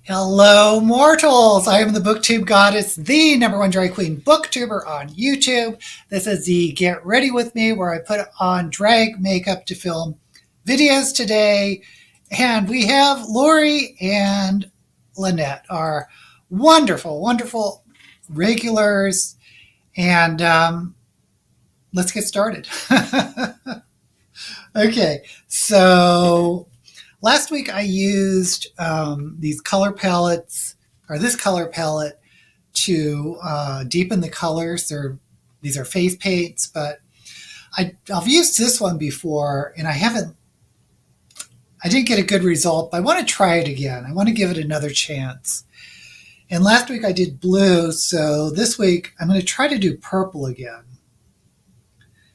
Hello, mortals! I am the Booktube Goddess, the #1 drag queen booktuber on YouTube. This is the Get Ready With Me, where I put on drag makeup to film videos today. And we have Lori and Lynette, our wonderful, wonderful regulars. And let's get started. Okay, so last week I used these color palettes, or this color palette, to deepen the colors. These are face paints, but I've used this one before, and I didn't get a good result, but I want to try it again. I want to give it another chance. And last week I did blue, so this week I'm going to try to do purple again,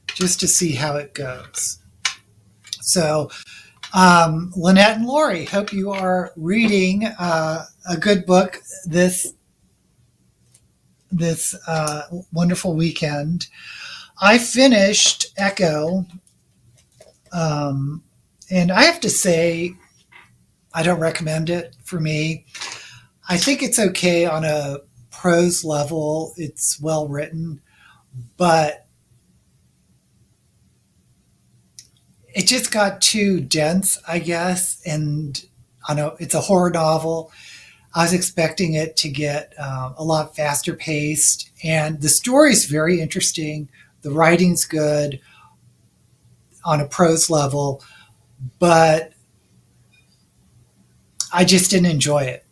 just to see how it goes. So Lynette and Lori, hope you are reading a good book this wonderful weekend. I finished Echo, and I have to say, I don't recommend it for me. I think it's okay on a prose level. It's well written, but it just got too dense, I guess, and I know it's a horror novel. I was expecting it to get a lot faster paced, and the story's very interesting. The writing's good on a prose level, but I just didn't enjoy it.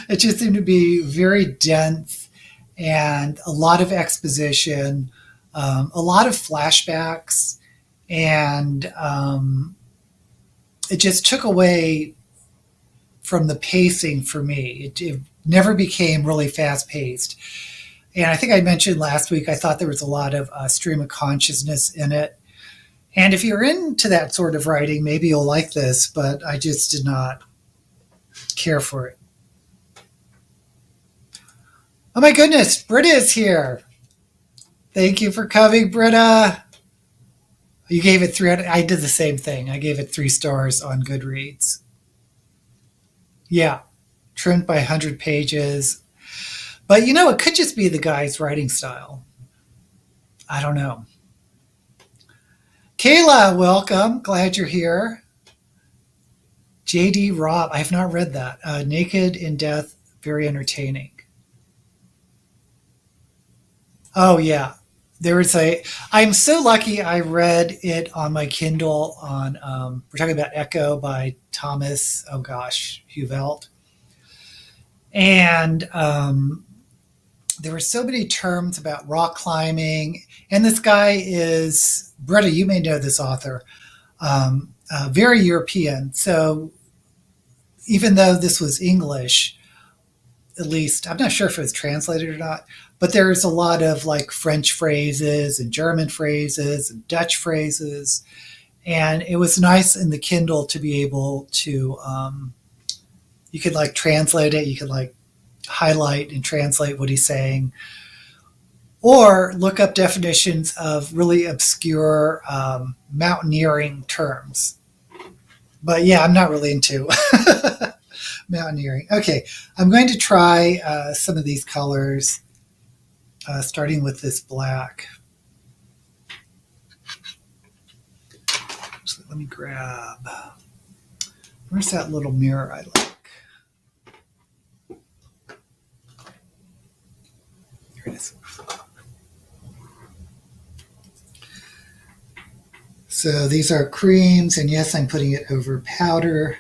It just seemed to be very dense and a lot of exposition, a lot of flashbacks, and it just took away from the pacing for me. It never became really fast paced. And I think I mentioned last week, I thought there was a lot of stream of consciousness in it. And if you're into that sort of writing, maybe you'll like this, but I just did not care for it. Oh my goodness, Britta is here. Thank you for coming, Britta. You gave it 3 out of, I did the same thing. I gave it 3 stars on Goodreads. Yeah, trimmed by 100 pages. But you know, it could just be the guy's writing style. I don't know. Kayla, welcome. Glad you're here. J.D. Robb, I have not read that. Naked in Death, very entertaining. Oh, yeah. I'm so lucky I read it on my Kindle on, we're talking about Echo by Thomas, Huvelt. And there were so many terms about rock climbing. And this guy is, Britta, you may know this author, very European. So even though this was English, at least, I'm not sure if it was translated or not, but there's a lot of like French phrases and German phrases and Dutch phrases. And it was nice in the Kindle to be able to, you could like translate it, you could like highlight and translate what he's saying, or look up definitions of really obscure mountaineering terms. But yeah, I'm not really into mountaineering. Okay, I'm going to try some of these colors, starting with this black. So let me grab, where's that little mirror I like? Here it is. So these are creams, and yes, I'm putting it over powder.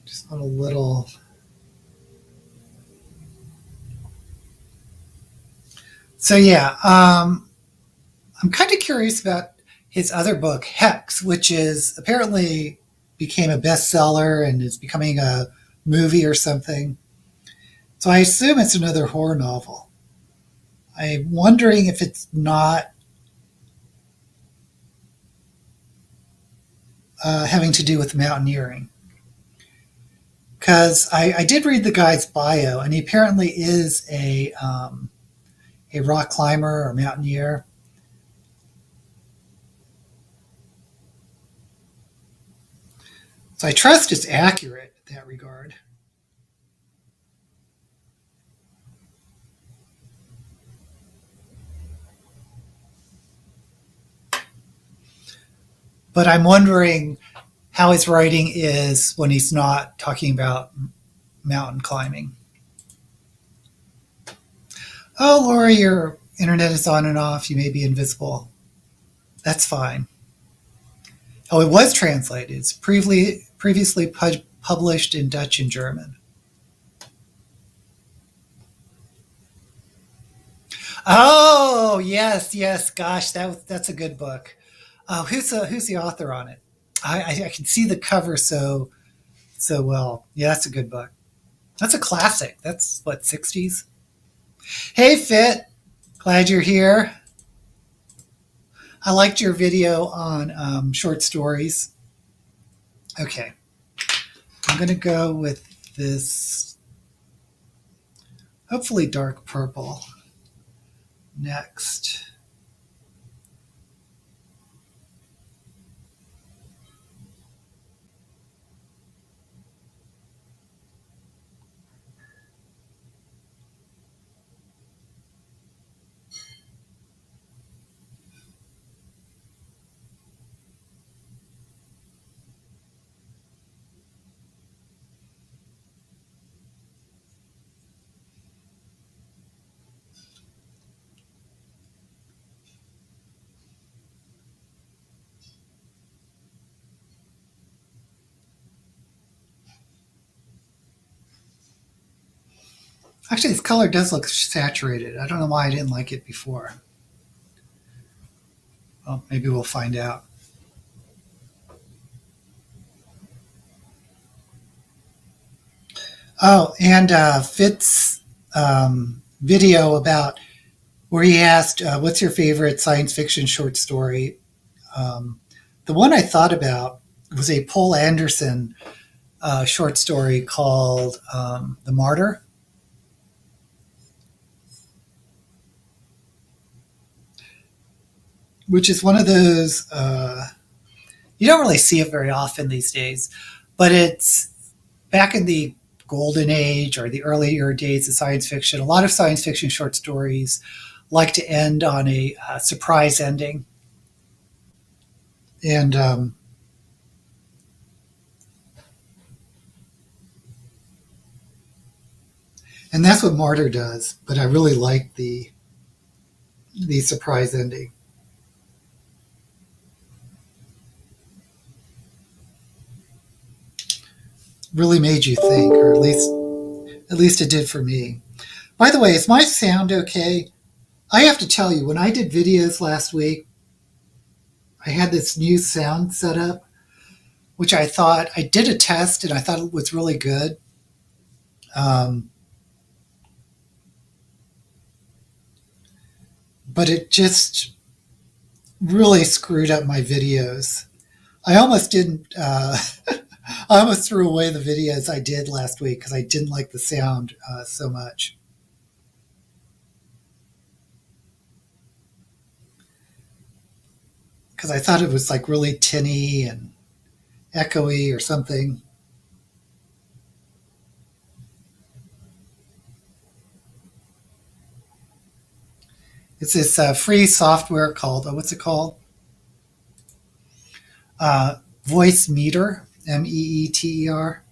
Just on a little. So yeah, I'm kind of curious about his other book, Hex, which is apparently became a bestseller and is becoming a movie or something. So I assume it's another horror novel. I'm wondering if it's not having to do with mountaineering. Because I did read the guy's bio, and he apparently is a rock climber or mountaineer. So I trust it's accurate in that regard. But I'm wondering how his writing is when he's not talking about mountain climbing. Oh, Laura, your internet is on and off. You may be invisible. That's fine. Oh, it was translated. It's previously published in Dutch and German. Oh, yes, yes. Gosh, that's a good book. Oh, who's the author on it? I can see the cover so well. Yeah, that's a good book. That's a classic. That's what, 60s? Hey, Fit. Glad you're here. I liked your video on short stories. Okay. I'm going to go with this, hopefully dark purple, next. Actually, this color does look saturated. I don't know why I didn't like it before. Well, maybe we'll find out. Oh, and Fitz video about where he asked, what's your favorite science fiction short story? The one I thought about was a Poul Anderson short story called The Martyr, which is one of those, you don't really see it very often these days, but it's back in the golden age or the earlier days of science fiction. A lot of science fiction short stories like to end on a surprise ending. And and that's what Martyr does. But I really like the surprise ending. Really made you think, or at least it did for me. By the way, is my sound okay? I have to tell you, when I did videos last week, I had this new sound set up, which I did a test and I thought it was really good. Um, but it just really screwed up my videos. I almost didn't. I almost threw away the videos I did last week because I didn't like the sound so much. Because I thought it was like really tinny and echoey or something. It's this free software called, what's it called? Voice Meter, Meeter.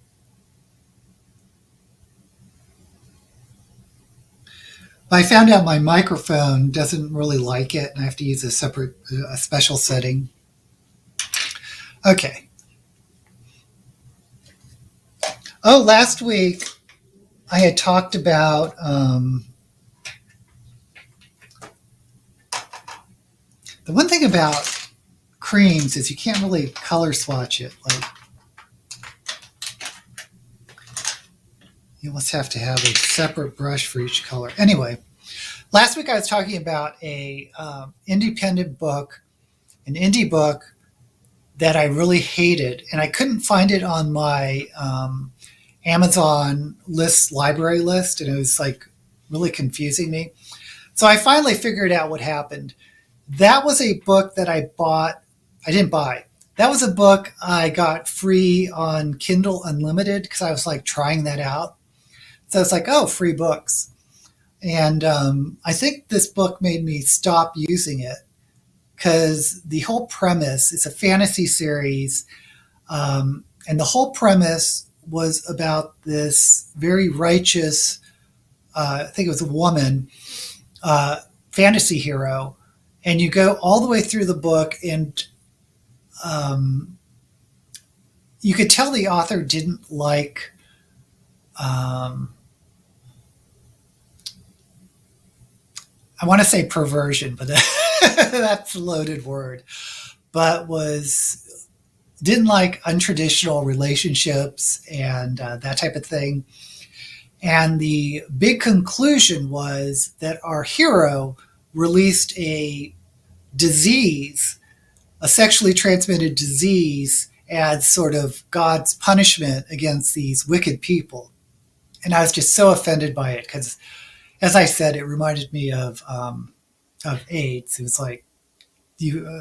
I found out my microphone doesn't really like it, and I have to use a special setting. Okay. Oh, last week I had talked about the one thing about creams is you can't really color swatch it. Like You must have to have a separate brush for each color. Anyway, last week I was talking about a independent book, an indie book that I really hated, and I couldn't find it on my Amazon library list, and it was like really confusing me. So I finally figured out what happened. That was a book that I bought. I didn't buy. That was a book I got free on Kindle Unlimited because I was like trying that out. So it's like, oh, free books. And I think this book made me stop using it because the whole premise is a fantasy series. And the whole premise was about this very righteous, I think it was a woman, fantasy hero. And you go all the way through the book, and you could tell the author didn't like I want to say perversion, but that's a loaded word, but didn't like untraditional relationships and that type of thing. And the big conclusion was that our hero released a disease, a sexually transmitted disease, as sort of God's punishment against these wicked people. And I was just so offended by it because, as I said, it reminded me of AIDS. It was like,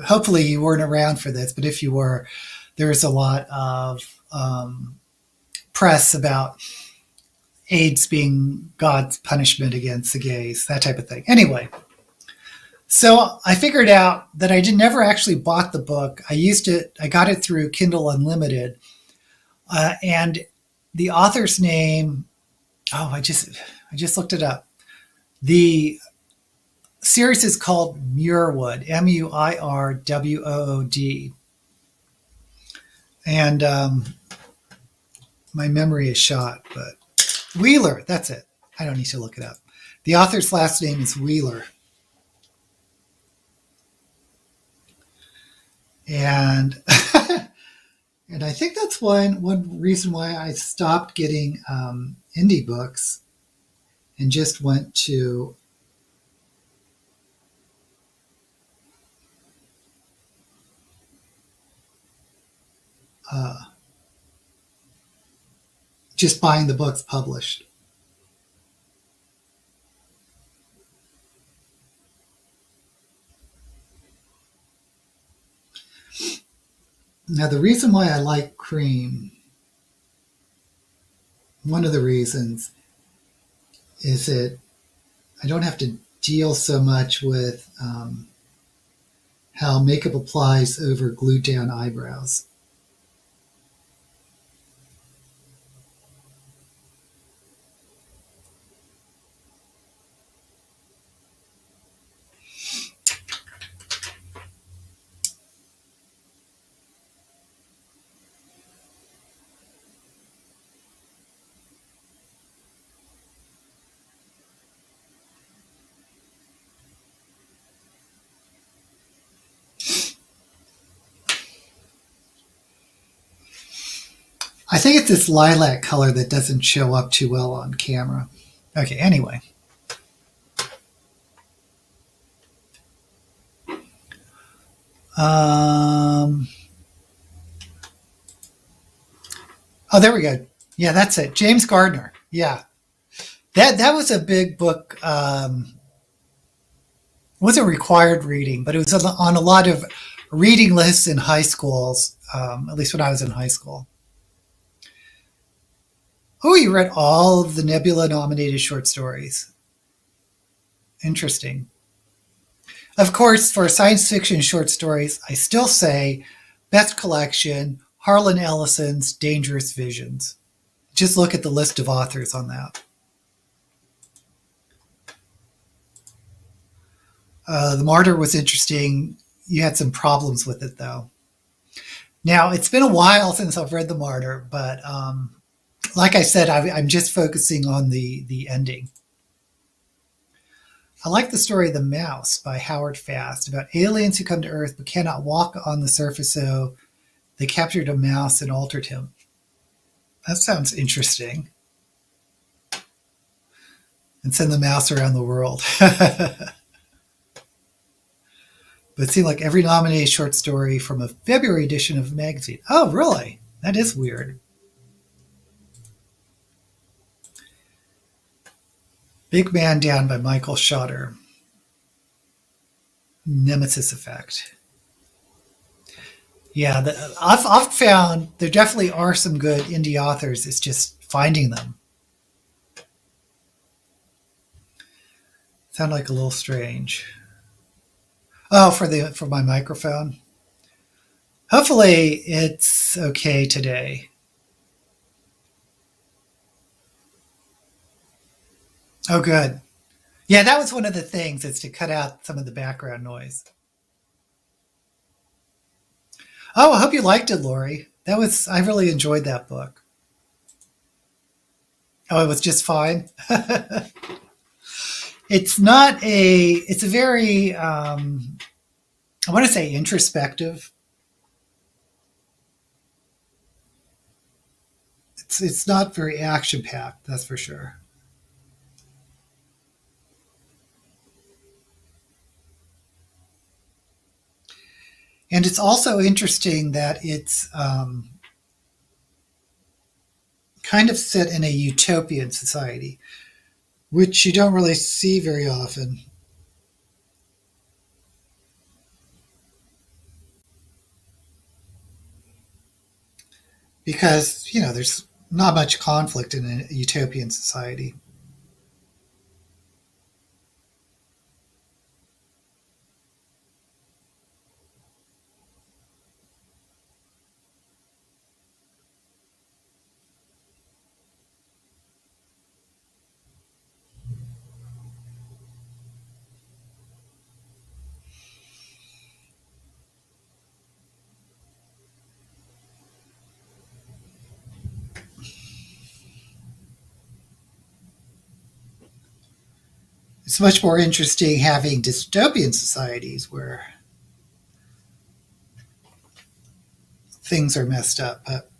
hopefully you weren't around for this, but if you were, there was a lot of press about AIDS being God's punishment against the gays, that type of thing. Anyway, so I figured out that I never actually bought the book. I got it through Kindle Unlimited, and the author's name. Oh, I just looked it up. The series is called Muirwood, Muirwood. And my memory is shot, but Wheeler, that's it. I don't need to look it up. The author's last name is Wheeler. And and I think that's one reason why I stopped getting indie books and just went to just buying the books published. Now, the reason why I like Cream, one of the reasons, is that I don't have to deal so much with how makeup applies over glued down eyebrows. I think it's this lilac color that doesn't show up too well on camera. Okay, anyway. Oh, there we go. Yeah, that's it. James Gardner. Yeah. That was a big book. It wasn't required reading, but it was on a lot of reading lists in high schools, at least when I was in high school. Oh, you read all of the Nebula-nominated short stories. Interesting. Of course, for science fiction short stories, I still say best collection, Harlan Ellison's Dangerous Visions. Just look at the list of authors on that. The Martyr was interesting. You had some problems with it, though. Now, it's been a while since I've read The Martyr, but like I said, I'm just focusing on the ending. I like the story The Mouse by Howard Fast, about aliens who come to Earth but cannot walk on the surface, so they captured a mouse and altered him. That sounds interesting. and send the mouse around the world. But it seemed like every nominated short story from a February edition of the magazine. Oh, really? That is weird. Big Man Down by Michael Schotter. Nemesis Effect. Yeah, I've found there definitely are some good indie authors. It's just finding them. Sound like a little strange. Oh, for my microphone. Hopefully it's okay today. Oh, good. Yeah, that was one of the things, is to cut out some of the background noise. Oh, I hope you liked it, Lori. I really enjoyed that book. Oh, it was just fine. It's a very, I want to say introspective. It's not very action packed, that's for sure. And it's also interesting that it's kind of set in a utopian society, which you don't really see very often. Because, there's not much conflict in a utopian society. It's much more interesting having dystopian societies where things are messed up. But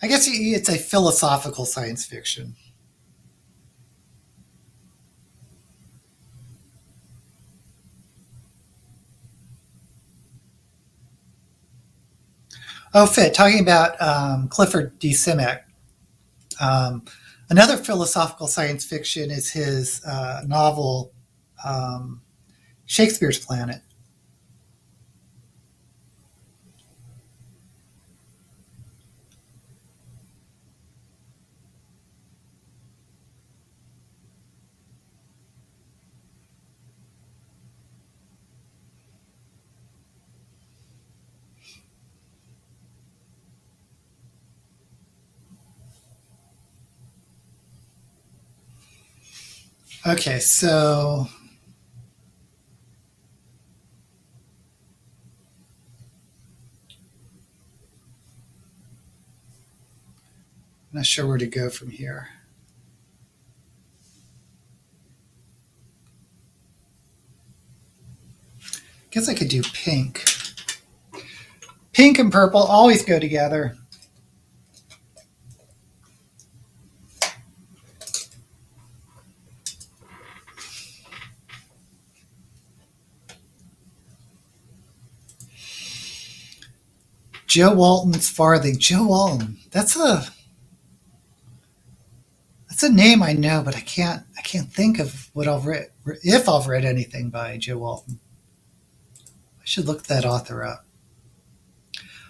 I guess it's a philosophical science fiction. Oh, Fit, talking about Clifford D. Simek. Um, Another philosophical science fiction is his novel um, Shakespeare's Planet. Okay, so I'm not sure where to go from here. Guess I could do pink. Pink and purple always go together. Joe Walton's Farthing. Joe Walton. That's a name I know, but I can't think of what I've read, if I've read anything by Joe Walton. I should look that author up.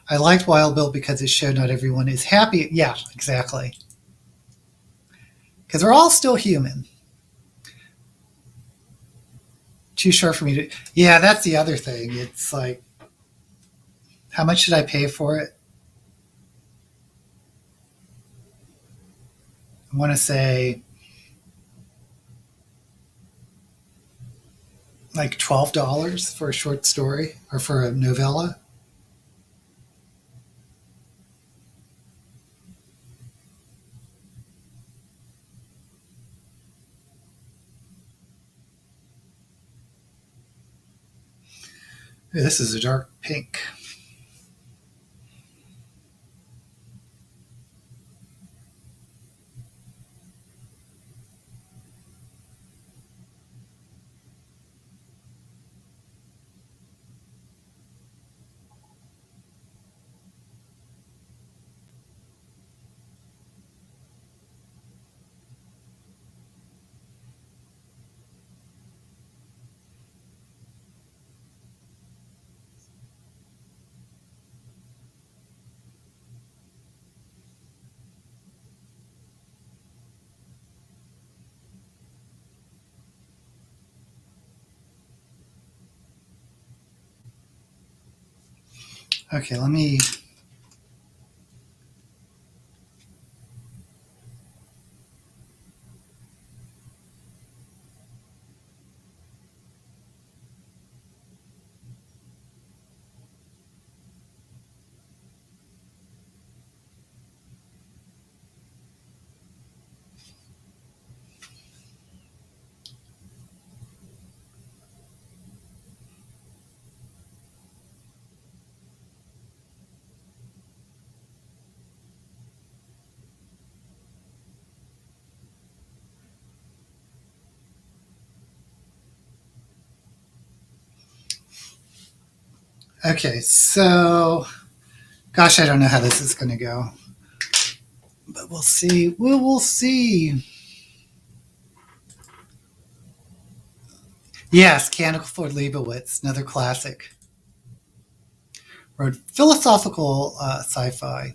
I liked Wild Bill because it showed not everyone is happy. Yeah, exactly. Because we're all still human. Too short for me to. Yeah, that's the other thing. It's like, how much should I pay for it? I want to say like $12 for a short story or for a novella. This is a dark pink. Okay, let me. Okay, so gosh, I don't know how this is going to go, but we'll see. We'll see. Yes, Candle for Leibowitz, another classic. Wrote philosophical sci-fi,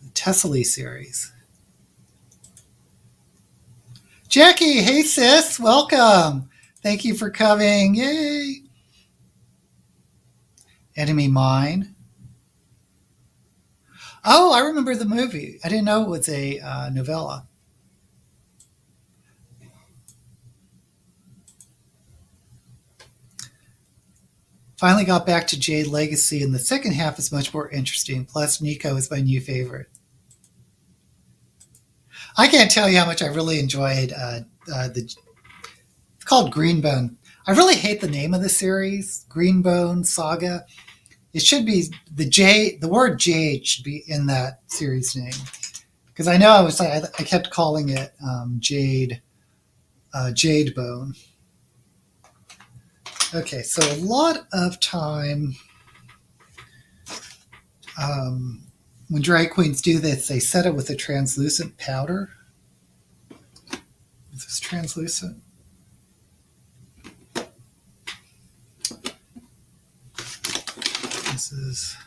the Tessely series. Jackie, hey sis, welcome. Thank you for coming. Yay. Enemy Mine. Oh, I remember the movie. I didn't know it was a novella. Finally got back to Jade Legacy, and the second half is much more interesting. Plus, Nico is my new favorite. I can't tell you how much I really enjoyed the. It's called Greenbone. I really hate the name of the series, Greenbone Saga. It should be the J. The word Jade should be in that series name, because I know I kept calling it Jade Jade Bone. Okay, so a lot of time when drag queens do this, they set it with a translucent powder. Is this translucent? This is.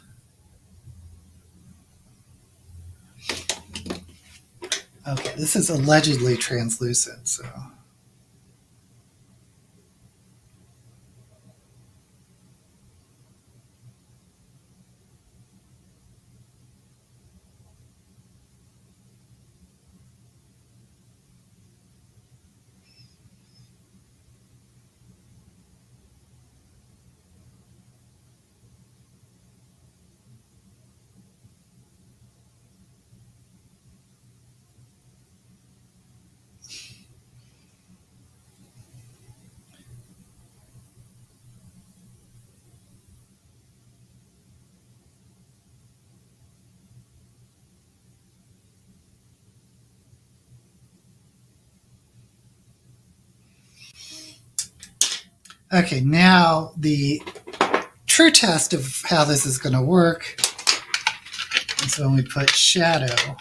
Okay, this is allegedly translucent, so. Okay, now the true test of how this is going to work is when we put shadow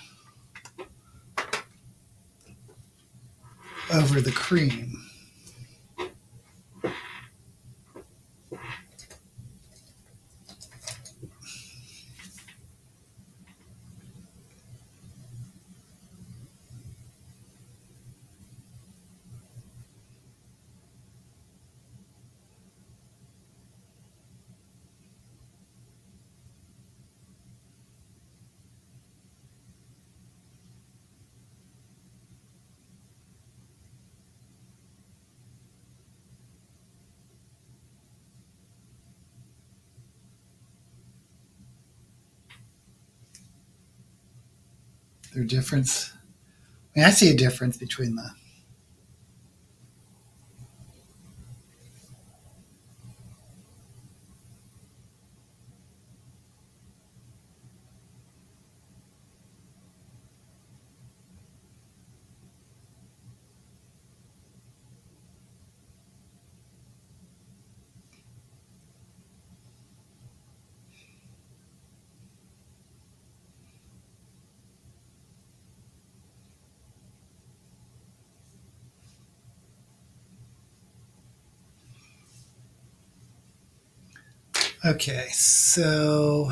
over the cream. Their difference. I mean, I see a difference between the. Okay, so.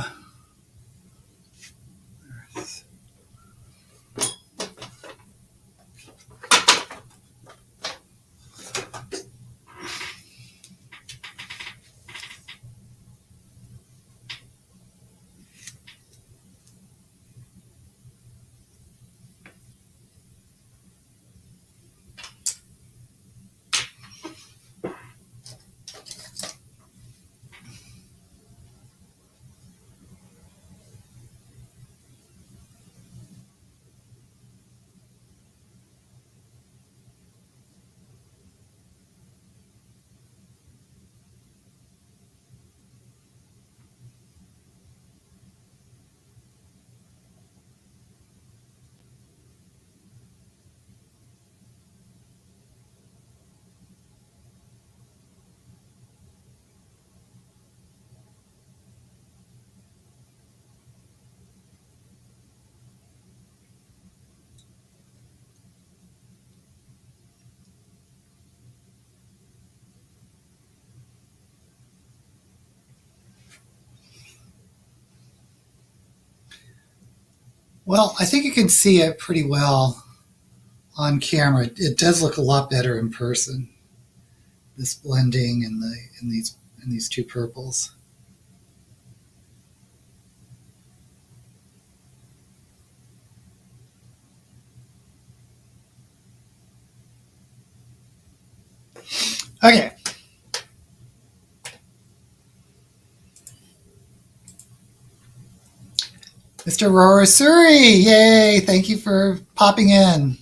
Well, I think you can see it pretty well on camera. It does look a lot better in person. This blending in these two purples. Okay. Mr. Rorasuri, yay! Thank you for popping in.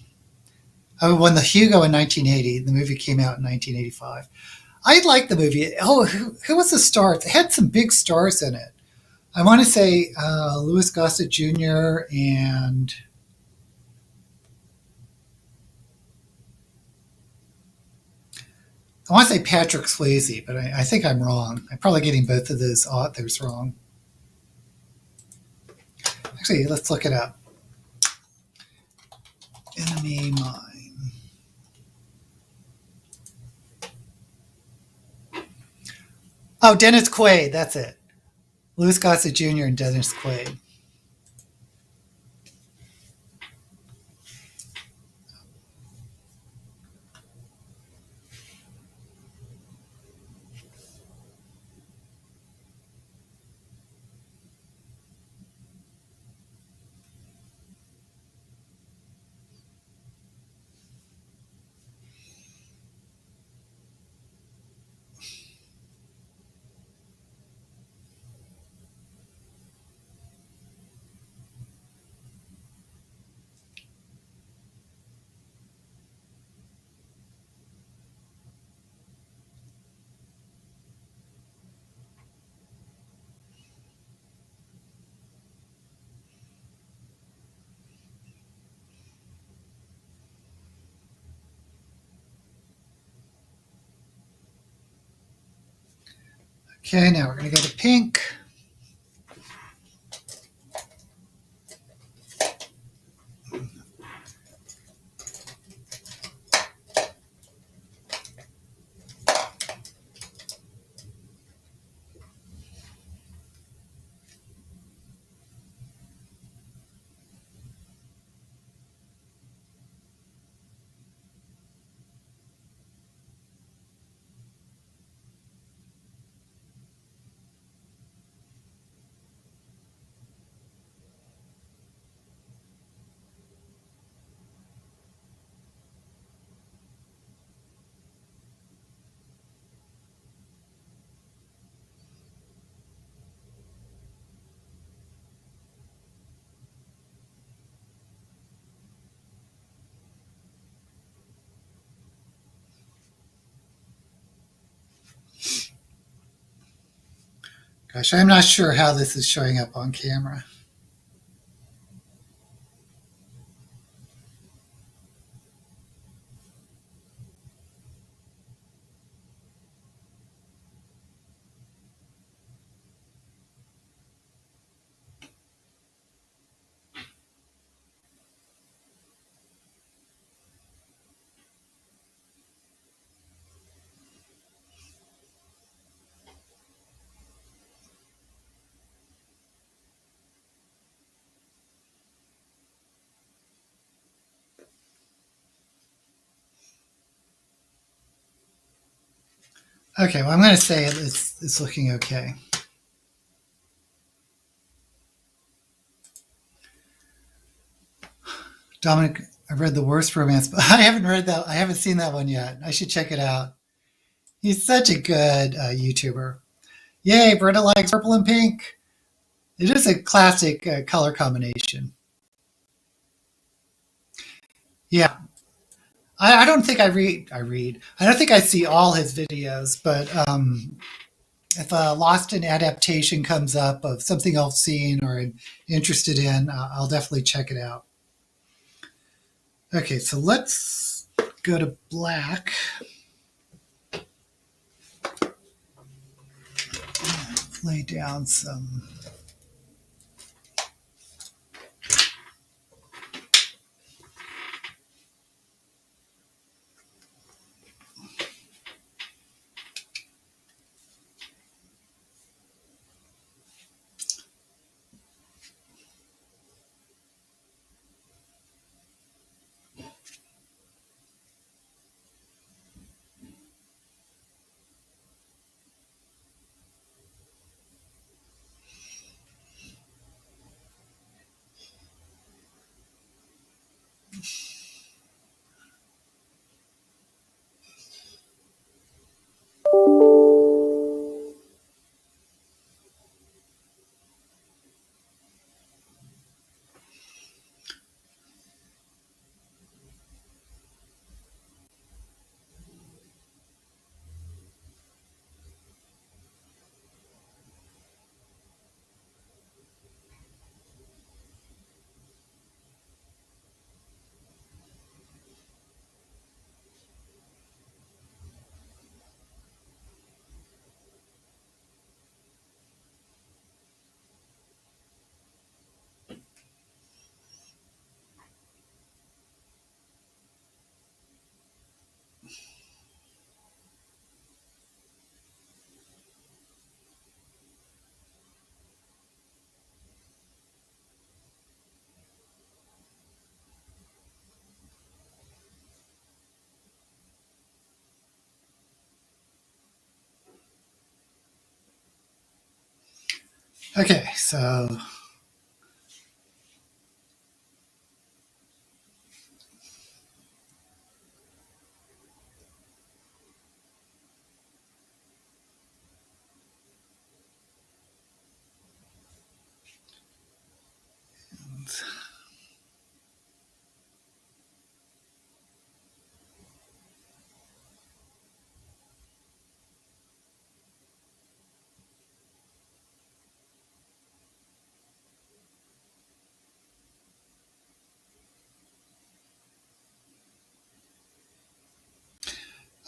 I won the Hugo in 1980. The movie came out in 1985. I like the movie. Oh, who was the star? It had some big stars in it. I want to say Louis Gossett Jr. and I want to say Patrick Swayze, but I think I'm wrong. I'm probably getting both of those authors wrong. Actually, let's look it up. Enemy Mine. Oh, Dennis Quaid. That's it. Louis Gossett Jr. and Dennis Quaid. Okay, now we're going to go to pink. Gosh, I'm not sure how this is showing up on camera. Okay, well, I'm going to say it's looking okay. Dominic, I read The Worst Romance, but I haven't read that. I haven't seen that one yet. I should check it out. He's such a good YouTuber. Yay, Britta likes purple and pink. It is a classic color combination. Yeah, I don't think I read. I don't think I see all his videos, but if a Lost in adaptation comes up of something I've seen or I'm interested in, I'll definitely check it out. Okay, so let's go to black. Lay down some. Okay, so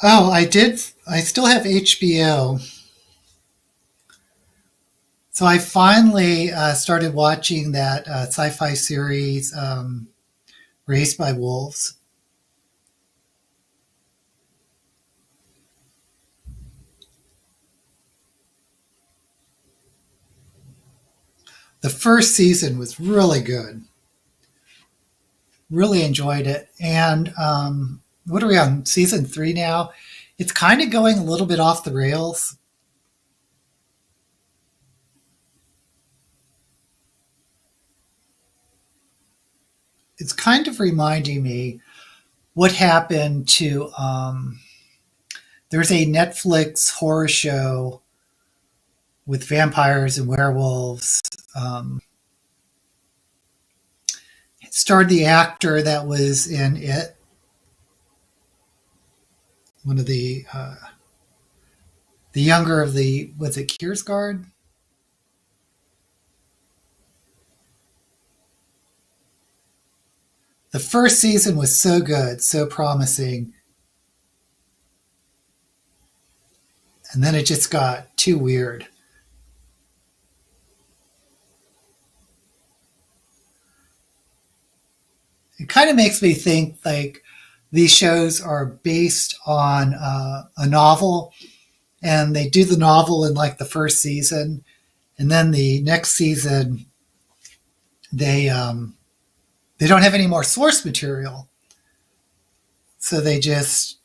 oh, I did. I still have HBO, so I finally started watching that sci-fi series, Raised by Wolves. The first season was really good. Really enjoyed it. And what are we on? Season 3 now? It's kind of going a little bit off the rails. It's kind of reminding me what happened to. There's a Netflix horror show with vampires and werewolves. It starred the actor that was in it, one of the younger of the, was it Kiersgaard? The first season was so good, so promising, and then it just got too weird. It kind of makes me think like these shows are based on a novel, and they do the novel in like the first season, and then the next season they don't have any more source material, so they just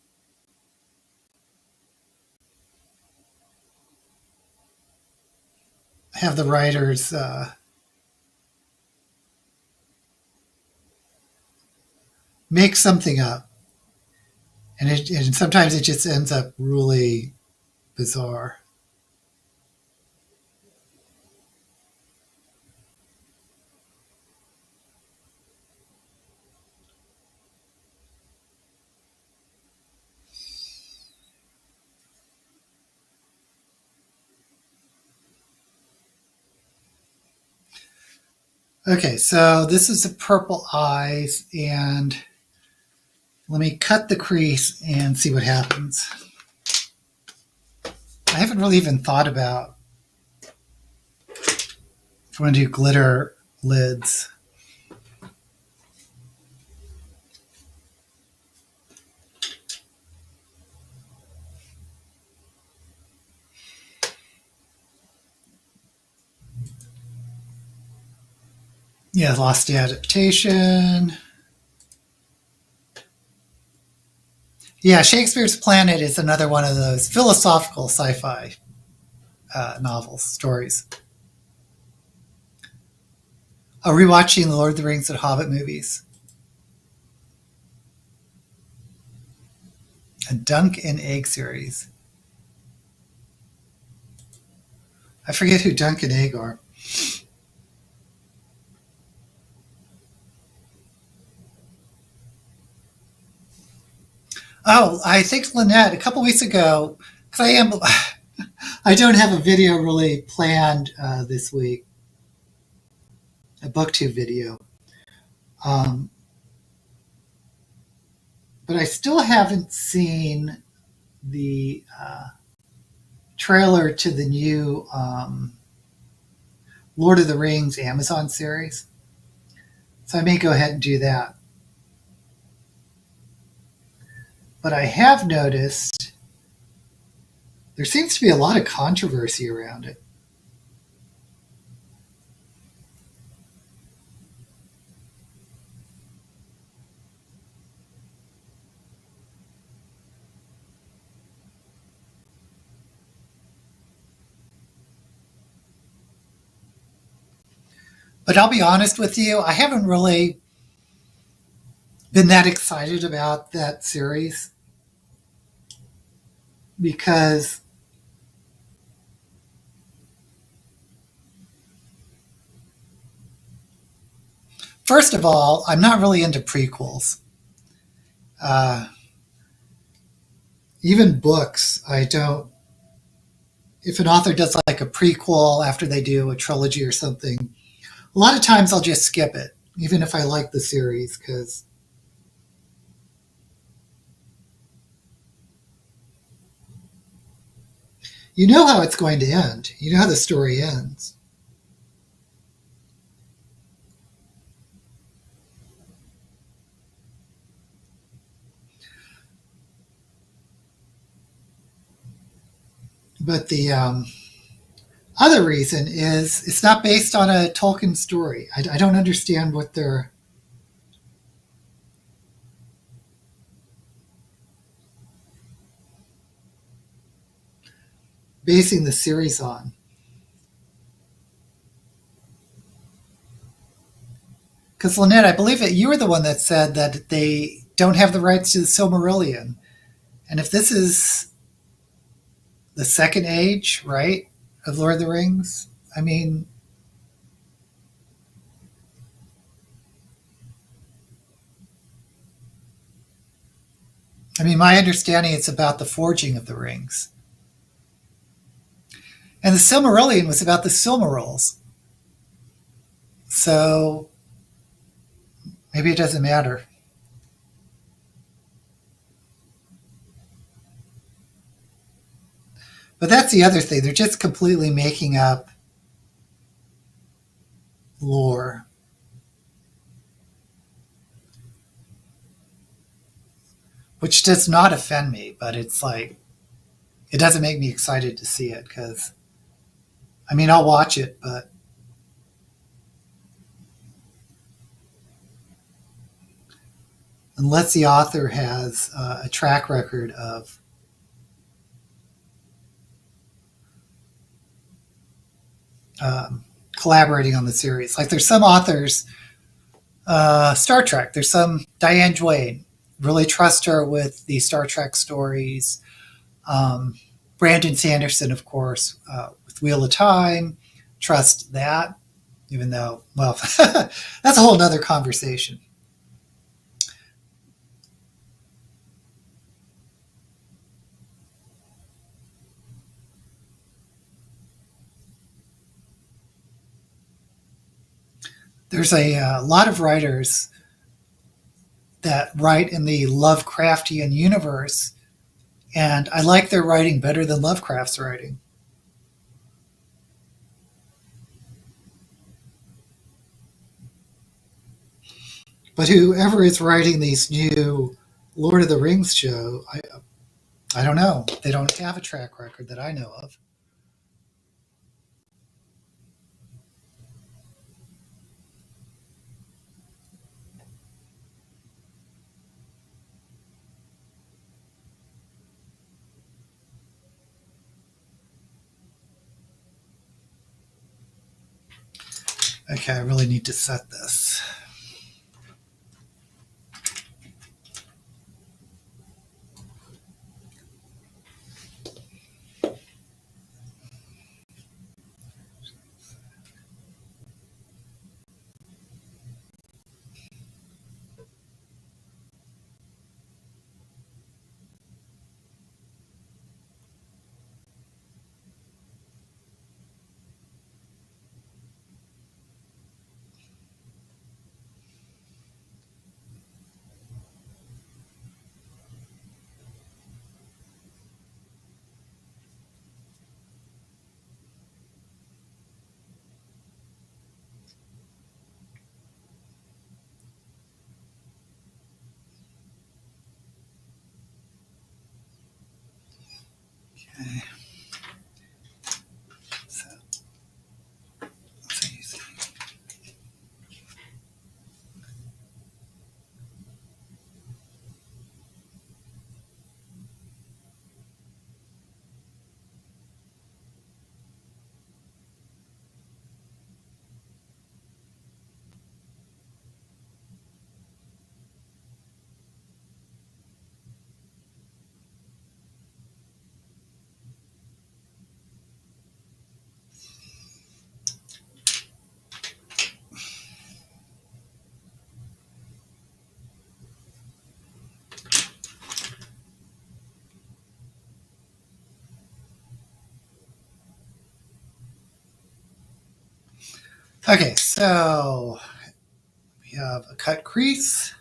have the writers make something up, and sometimes it just ends up really bizarre. Okay, so this is the purple eyes, and let me cut the crease and see what happens. I haven't really even thought about if I want to do glitter lids. Yeah, Lost Adaptation. Yeah, Shakespeare's Planet is another one of those philosophical sci-fi novels, stories. Rewatching the Lord of the Rings and Hobbit movies. A Dunk and Egg series. I forget who Dunk and Egg are. Oh, I think Lynette, a couple weeks ago, because I don't have a video really planned this week, a Booktube video. Um, but I still haven't seen the trailer to the new Lord of the Rings Amazon series. So I may go ahead and do that. But I have noticed there seems to be a lot of controversy around it. But I'll be honest with you, I haven't really been that excited about that series because first of all, I'm not really into prequels. Uh, Even books, I don't. If an author does like a prequel after they do a trilogy or something, a lot of times I'll just skip it, even if I like the series, because you know how it's going to end. You know how the story ends. But the other reason is it's not based on a Tolkien story. I don't understand what they're basing the series on. Because Lynette, I believe that you were the one that said that they don't have the rights to the Silmarillion. And if this is the second age, right, of Lord of the Rings, I mean, my understanding it's about the forging of the rings. And the Silmarillion was about the Silmarils. So maybe it doesn't matter. But that's the other thing. They're just completely making up lore. Which does not offend me, but it's like, it doesn't make me excited to see it because, I'll watch it, but unless the author has a track record of collaborating on the series. Like there's some authors, Star Trek, there's some Diane Duane, really trust her with the Star Trek stories. Brandon Sanderson, of course, with Wheel of Time, trust that, even though, well, that's a whole nother conversation. There's a lot of writers that write in the Lovecraftian universe, and I like their writing better than Lovecraft's writing. But whoever is writing these new Lord of the Rings show, I don't know. They don't have a track record that I know of. Okay, I really need to set this. Okay. So, let's use Okay, so we have a cut crease,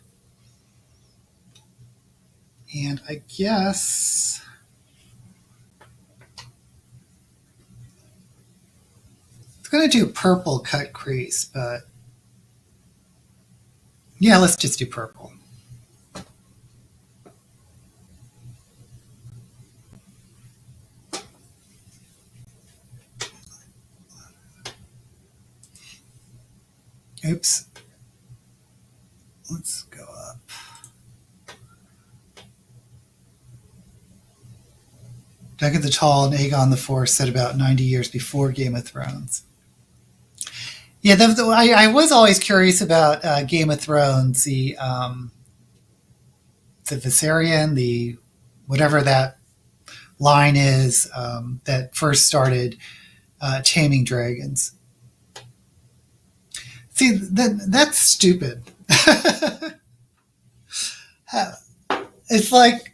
and I guess it's going to do purple cut crease, but yeah, let's just do purple. Oops. Let's go up. Duncan the Tall and Aegon the Fourth said about 90 years before Game of Thrones. Yeah, I was always curious about Game of Thrones, the Viserion, the whatever that line is that first started taming dragons. See, that's stupid. It's like,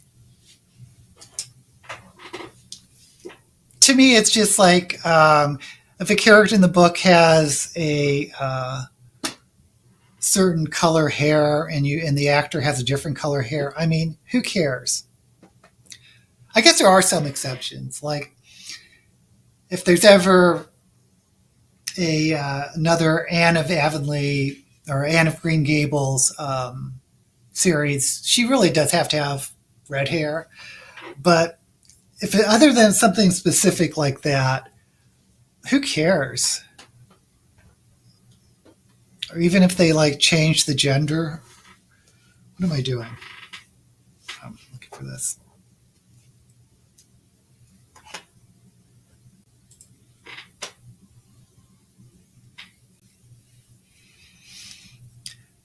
to me, it's just like if a character in the book has a certain color hair and the actor has a different color hair. I mean, who cares? I guess there are some exceptions. Like if there's ever another Anne of Avonlea or Anne of Green Gables series, she really does have to have red hair. But other than something specific like that, who cares? Or even if they like change the gender. What am I doing? I'm looking for this.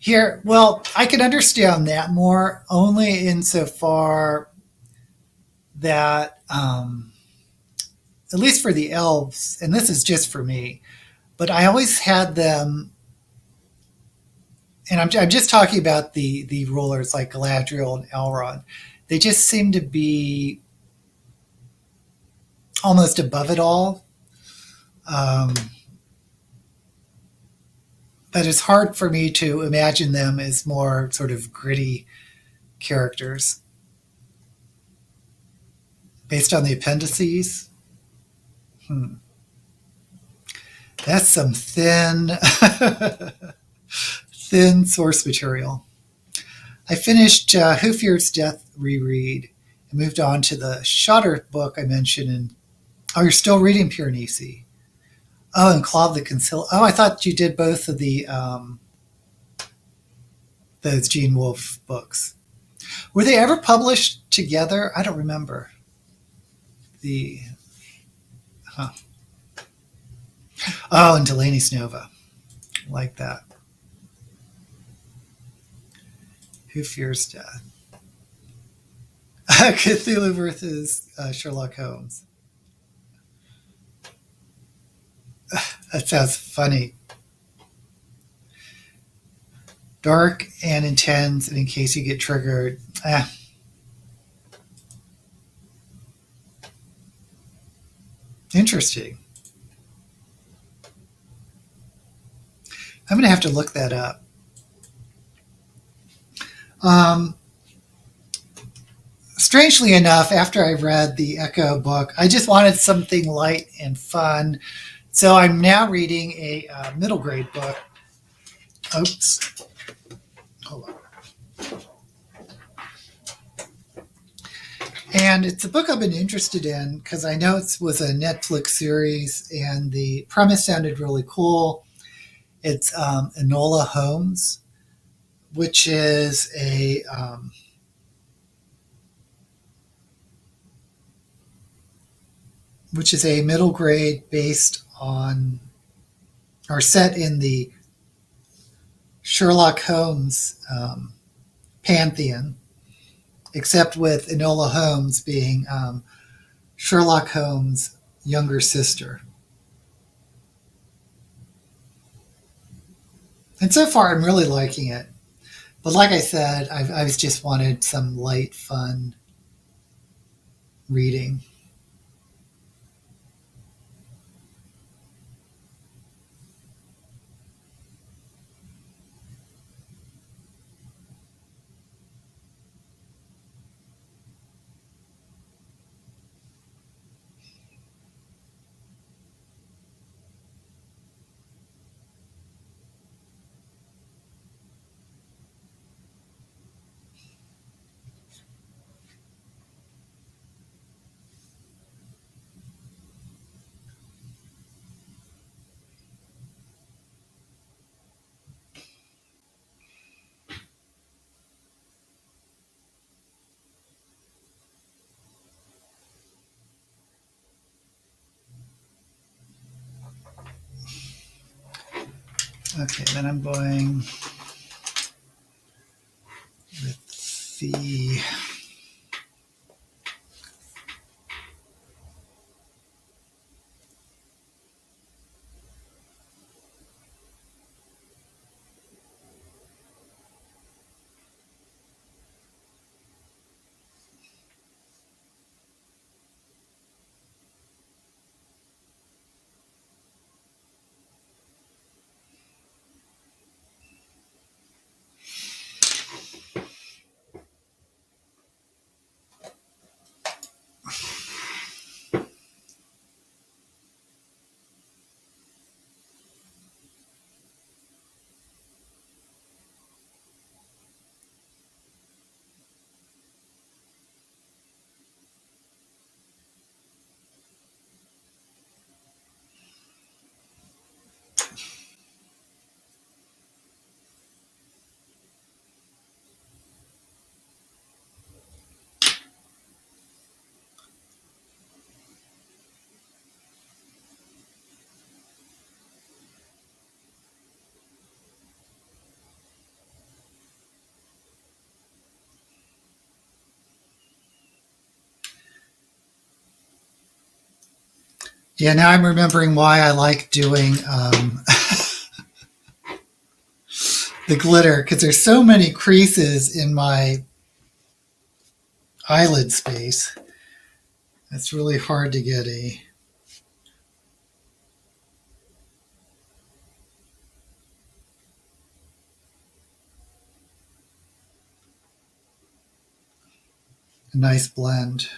Here, well, I can understand that more only insofar that, at least for the elves, and this is just for me, but I always had them, and I'm just talking about the rulers like Galadriel and Elrond. They just seem to be almost above it all. But it's hard for me to imagine them as more sort of gritty characters. Based on the appendices? That's some thin source material. I finished Who Fears Death reread and moved on to the Shotter book I mentioned. Oh, you're still reading Pure Nisi. Oh, and Claw of the Conceal. Oh, I thought you did both of the those Gene Wolfe books. Were they ever published together? I don't remember. Oh, and Delaney's Nova. Like that. Who Fears Death? Cthulhu versus Sherlock Holmes. That sounds funny. Dark and intense, and in case you get triggered. Interesting. I'm going to have to look that up. Strangely enough, after I read the Echo book, I just wanted something light and fun. So I'm now reading a middle grade book. Oops. Hold And it's a book I've been interested in because I know it was a Netflix series and the premise sounded really cool. It's Enola Holmes, which is a middle grade based on or set in the Sherlock Holmes pantheon, except with Enola Holmes being Sherlock Holmes' younger sister. And so far, I'm really liking it. But like I said, I was just wanted some light, fun reading. Okay, then I'm going with the yeah. Now I'm remembering why I like doing the glitter because there's so many creases in my eyelid space. It's really hard to get a nice blend.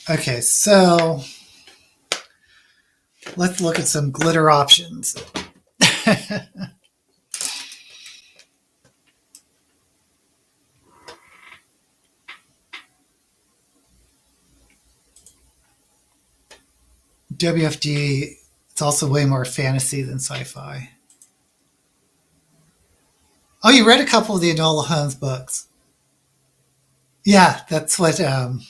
Okay, so let's look at some glitter options. WFD, it's also way more fantasy than sci-fi. Oh, you read a couple of the Enola Holmes books. Yeah, that's what. And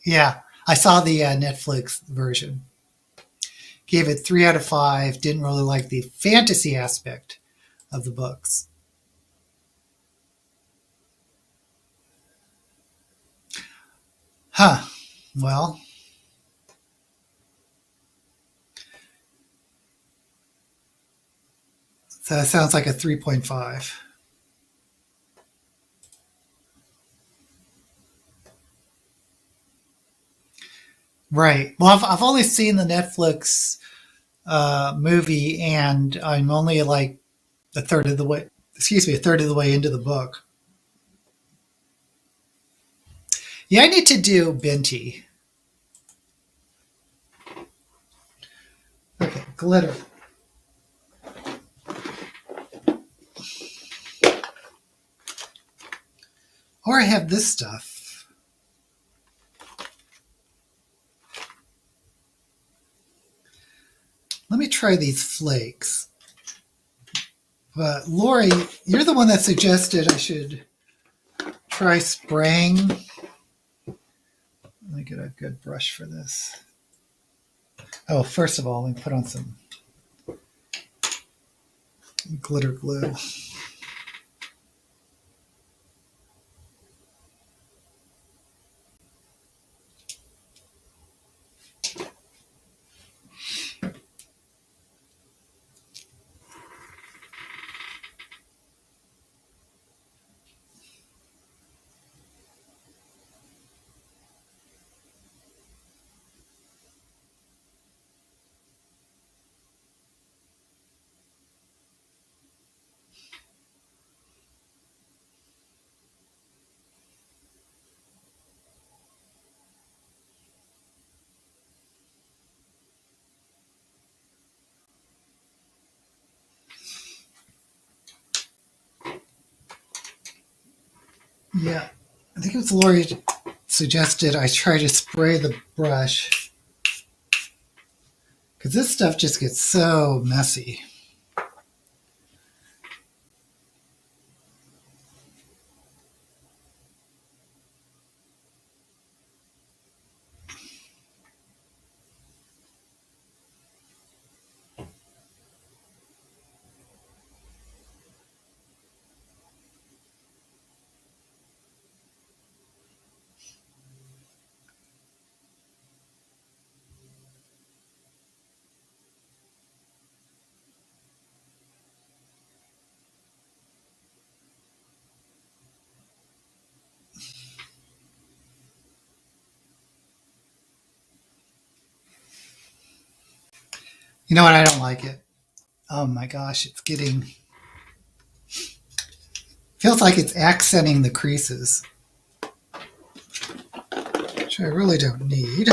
yeah, I saw the Netflix version. Gave it 3 out of 5. Didn't really like the fantasy aspect of the books. Huh. Well, so that sounds like a 3.5. Right. Well, I've only seen the Netflix movie, and I'm only like a third of the way. Excuse me, a third of the way into the book. Yeah, I need to do Binti. glitter. Or I have this stuff. Let me try these flakes. But Lori, you're the one that suggested I should try spraying. Let me get a good brush for this. Oh, first of all, let me put on some glitter glue. Yeah, I think it was Lori suggested I try to spray the brush because this stuff just gets so messy. You know what? I don't like it. Oh my gosh, it's getting, feels like it's accenting the creases, which I really don't need.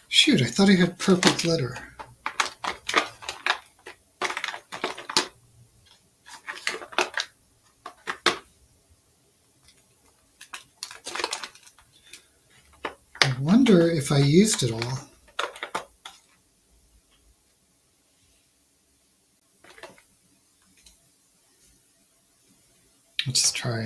Shoot, I thought I had purple glitter. I wonder if I used it all. Let's just try.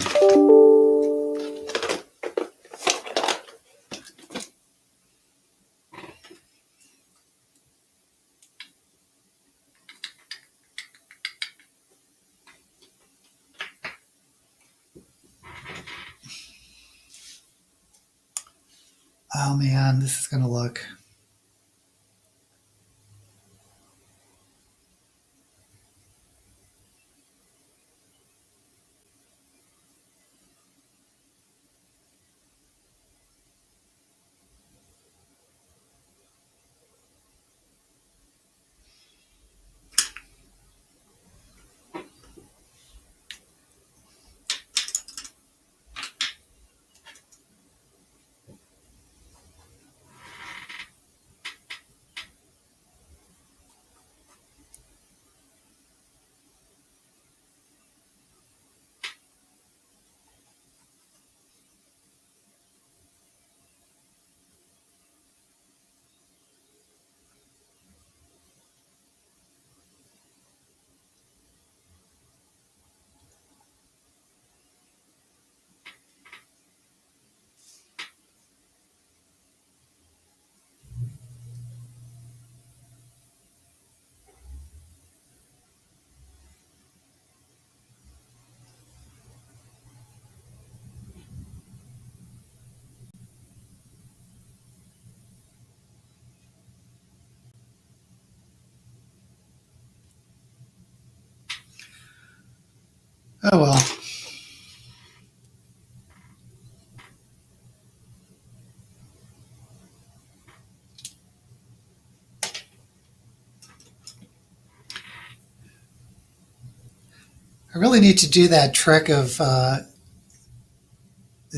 Oh man, this is going to look. Oh well. I really need to do that trick of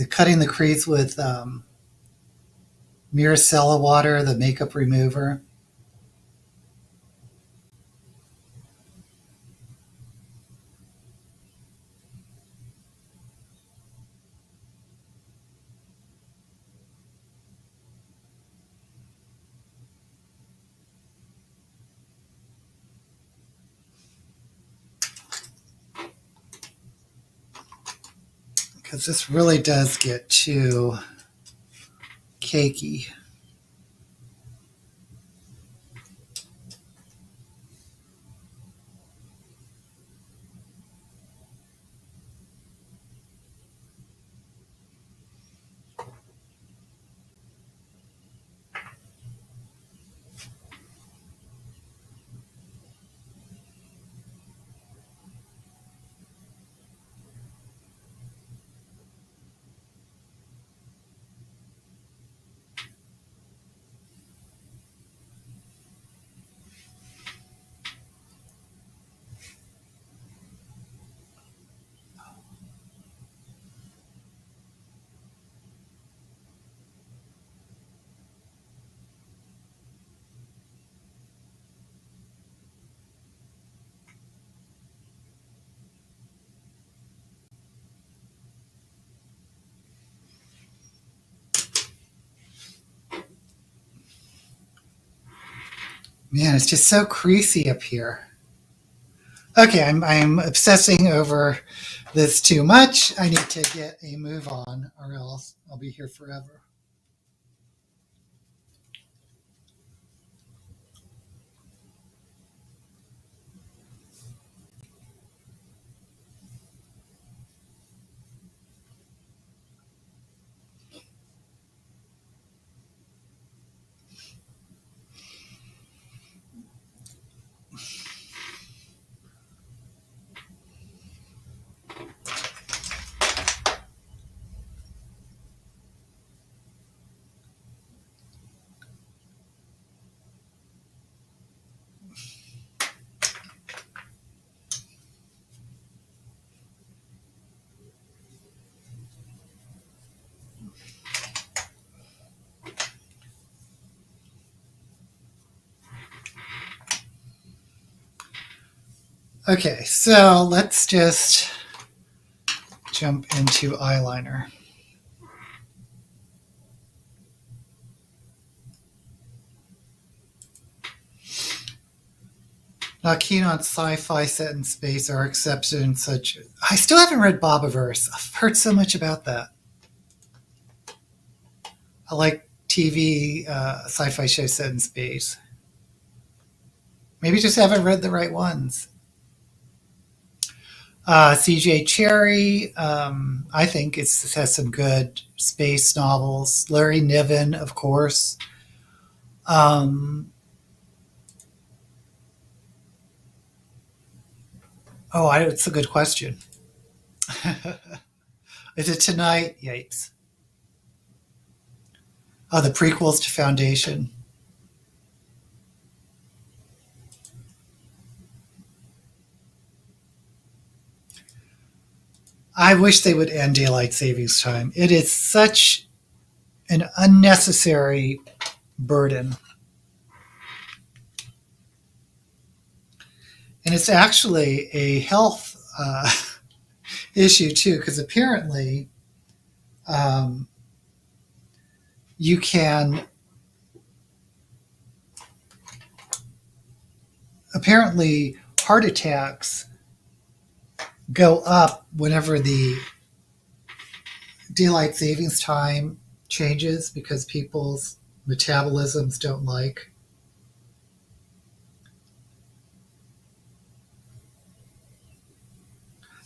cutting the crease with Miracella water, the makeup remover. Because this really does get too cakey. Man, it's just so creasy up here. Okay, I'm obsessing over this too much. I need to get a move on, or else I'll be here forever. Okay, so let's just jump into eyeliner. Not keen on sci-fi set in space or accepted in such. I still haven't read Bobiverse. I've heard so much about that. I like TV sci-fi shows set in space. Maybe just haven't read the right ones. CJ Cherry, I think it has some good space novels. Larry Niven, of course. Um, it's a good question. Is it tonight? Yikes. Oh, the prequels to Foundation. I wish they would end daylight savings time. It is such an unnecessary burden. And it's actually a health issue too, because apparently um, you can apparently heart attacks go up whenever the daylight savings time changes because people's metabolisms don't like.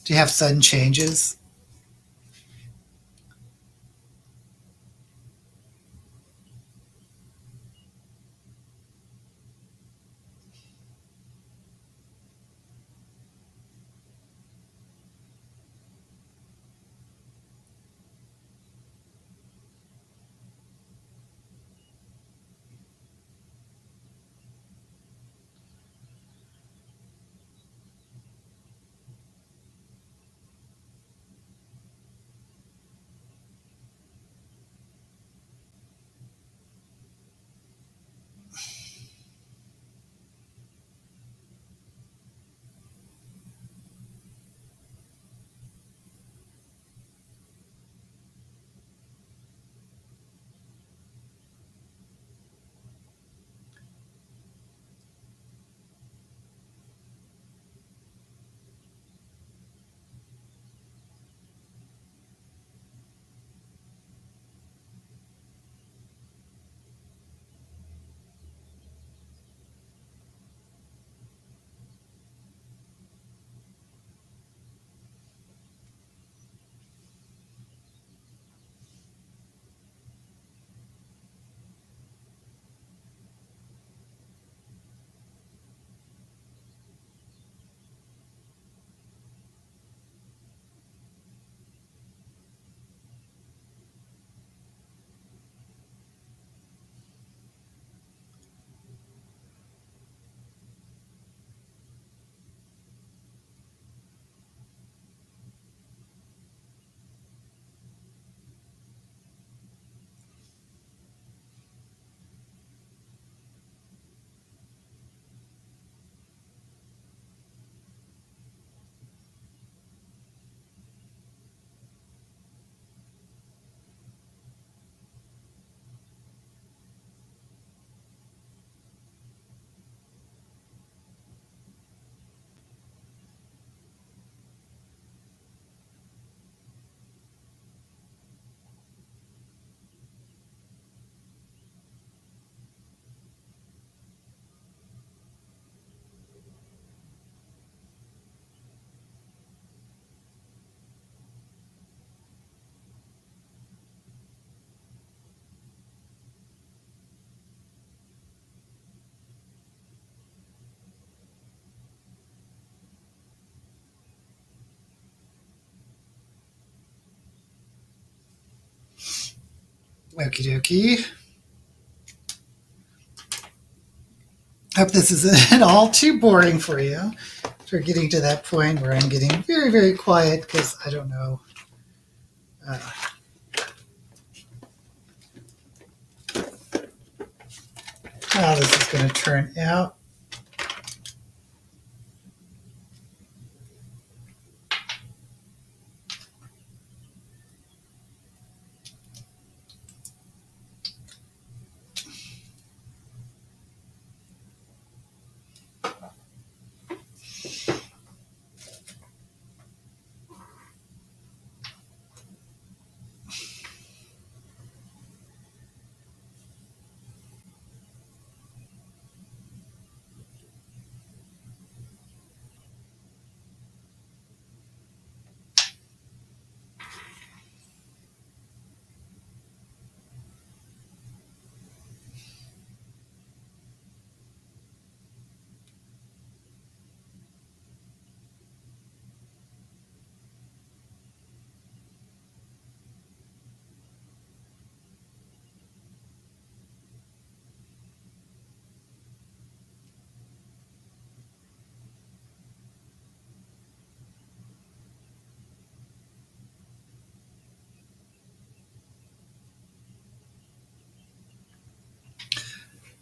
Do you have sudden changes? Okie dokie. Hope this isn't all too boring for you. We're getting to that point where I'm getting very, very quiet because I don't know how this is going to turn out.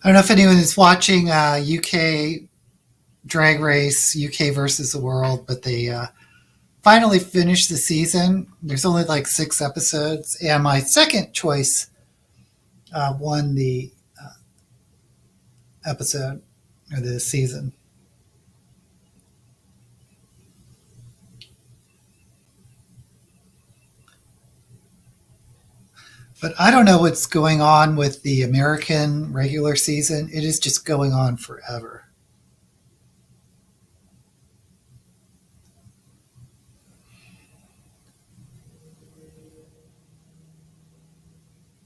I don't know if anyone is watching UK Drag Race, UK versus the World, but they finally finished the season. There's only like 6 episodes, and my second choice won the episode or the season. But I don't know what's going on with the American regular season. It is just going on forever.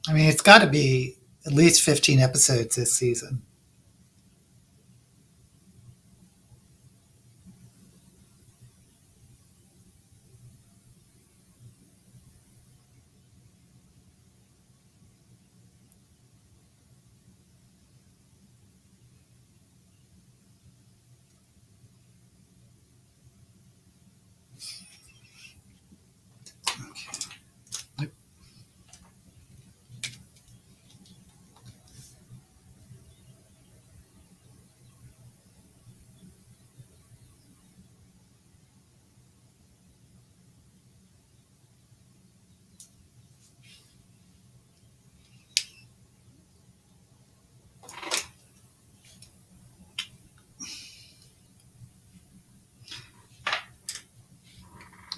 I mean, it's got to be at least 15 episodes this season.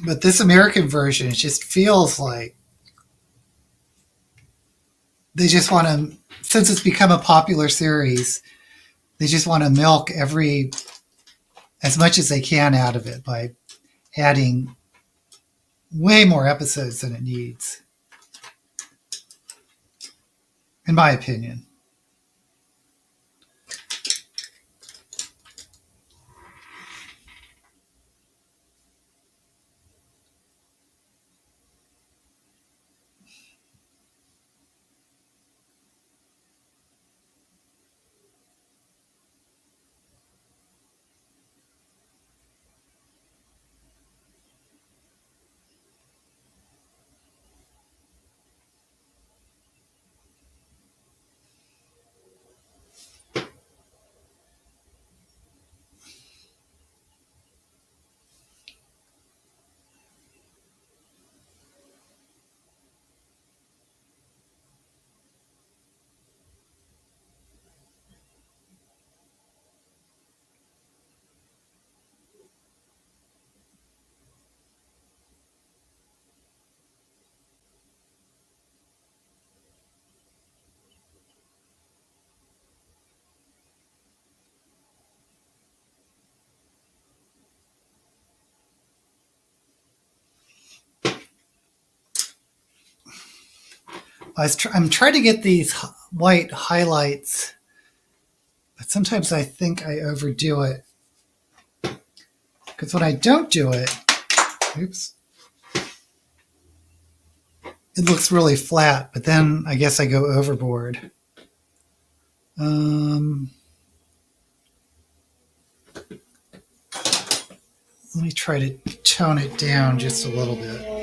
But this American version, it just feels like they just want to, since it's become a popular series, they just want to milk as much as they can out of it by adding way more episodes than it needs, in my opinion. I'm trying to get these white highlights, but sometimes I think I overdo it. Because when I don't do it, oops, it looks really flat, but then I guess I go overboard. Let me try to tone it down just a little bit.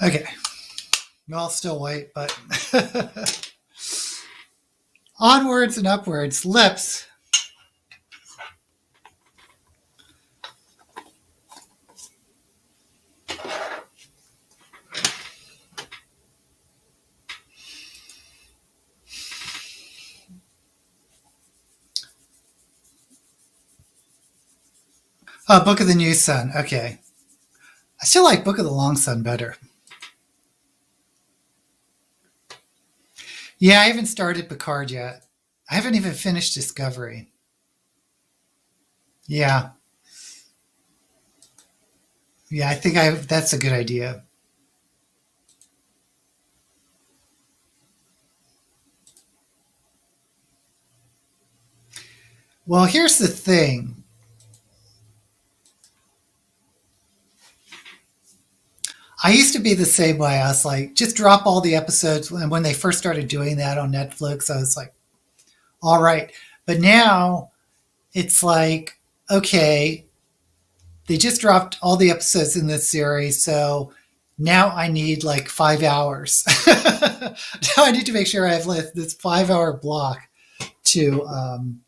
Okay. Well, still white, but onwards and upwards. Lips. Oh, Book of the New Sun. Okay. I still like Book of the Long Sun better. Yeah, I haven't started Picard yet. I haven't even finished Discovery. Yeah. Yeah, I think that's a good idea. Well, here's the thing. I used to be the same way. I was like, just drop all the episodes. And when they first started doing that on Netflix, I was like, all right. But now it's like, okay, they just dropped all the episodes in this series. So now I need like 5 hours. Now I need to make sure I have like this 5 hour block to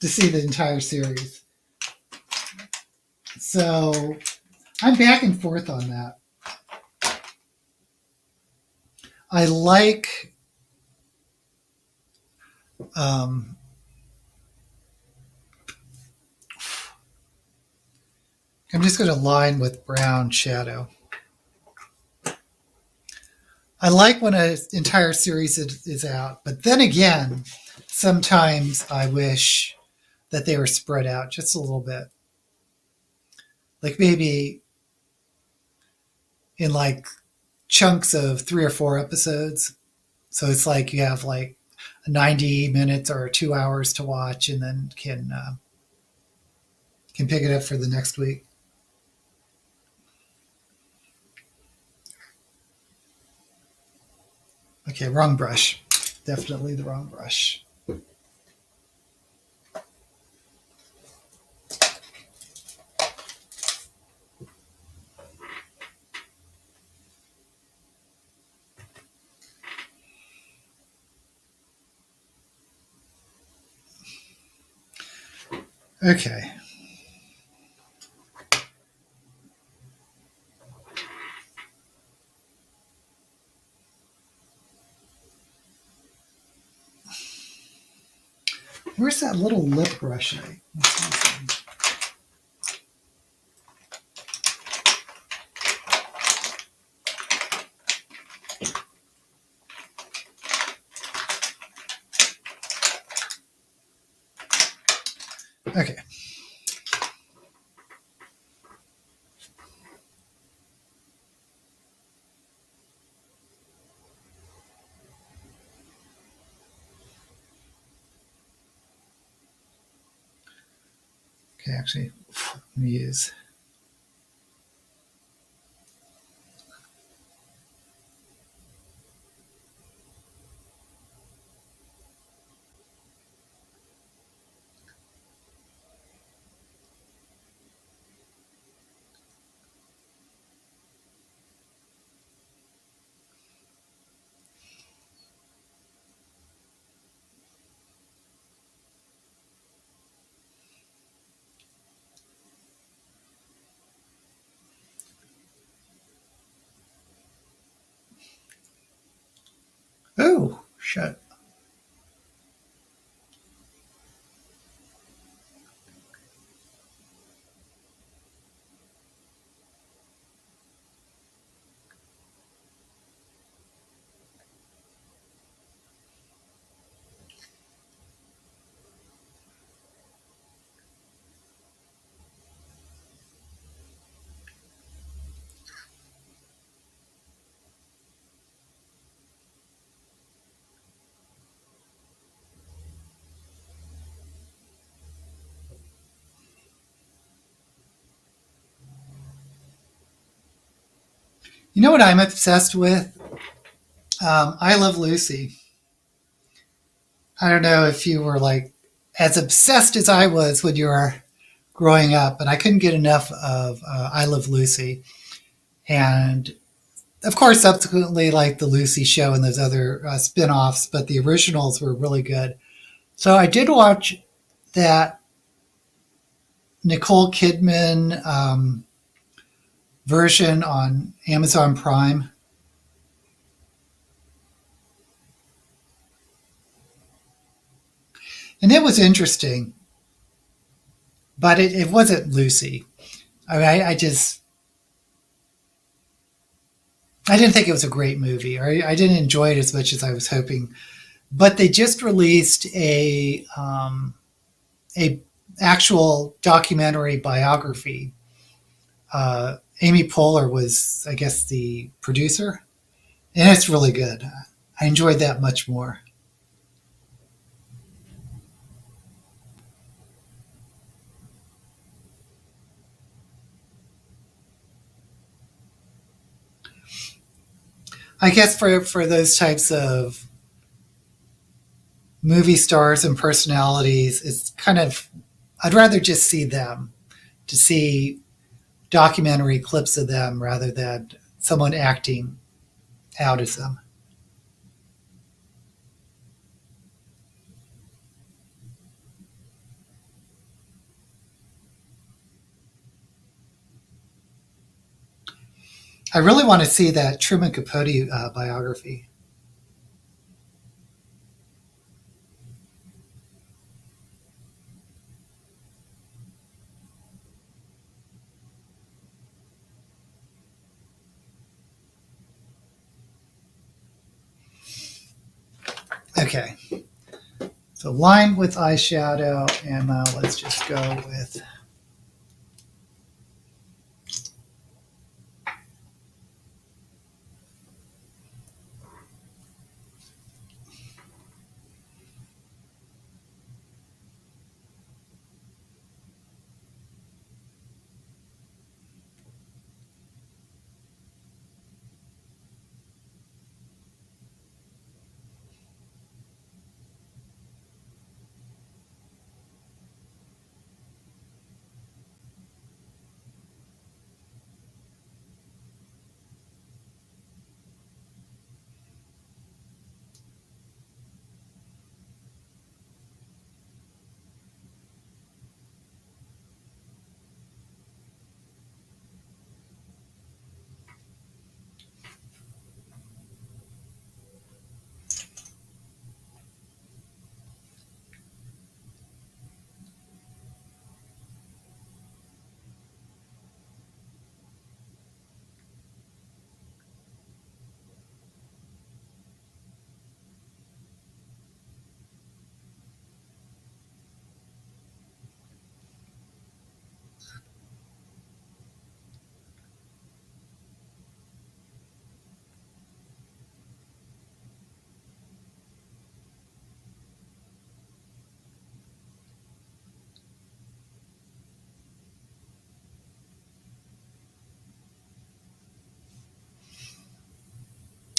see the entire series. So I'm back and forth on that. I like I'm just going to line with brown shadow. I like when an entire series is out, but then again, sometimes I wish that they were spread out just a little bit. Like maybe in like chunks of 3 or 4 episodes. So it's like you have like 90 minutes or 2 hours to watch, and then can pick it up for the next week. Okay, wrong brush. Definitely the wrong brush. Okay. Where's that little lip brush? Okay. Okay, actually, let me use. Oh, shut. You know what I'm obsessed with? I Love Lucy. I don't know if you were like as obsessed as I was when you were growing up, but I couldn't get enough of I Love Lucy. And of course, subsequently, like the Lucy Show and those other spin offs, but the originals were really good. So I did watch that Nicole Kidman version on Amazon Prime. And it was interesting, but it wasn't Lucy. I mean, I didn't think it was a great movie, or I didn't enjoy it as much as I was hoping. But they just released a actual documentary biography. Amy Poehler was, I guess, the producer, and it's really good. I enjoyed that much more. I guess for those types of movie stars and personalities, it's kind of I'd rather just see them to see documentary clips of them rather than someone acting out as them. I really want to see that Truman Capote biography. Okay, so line with eyeshadow, and let's just go with.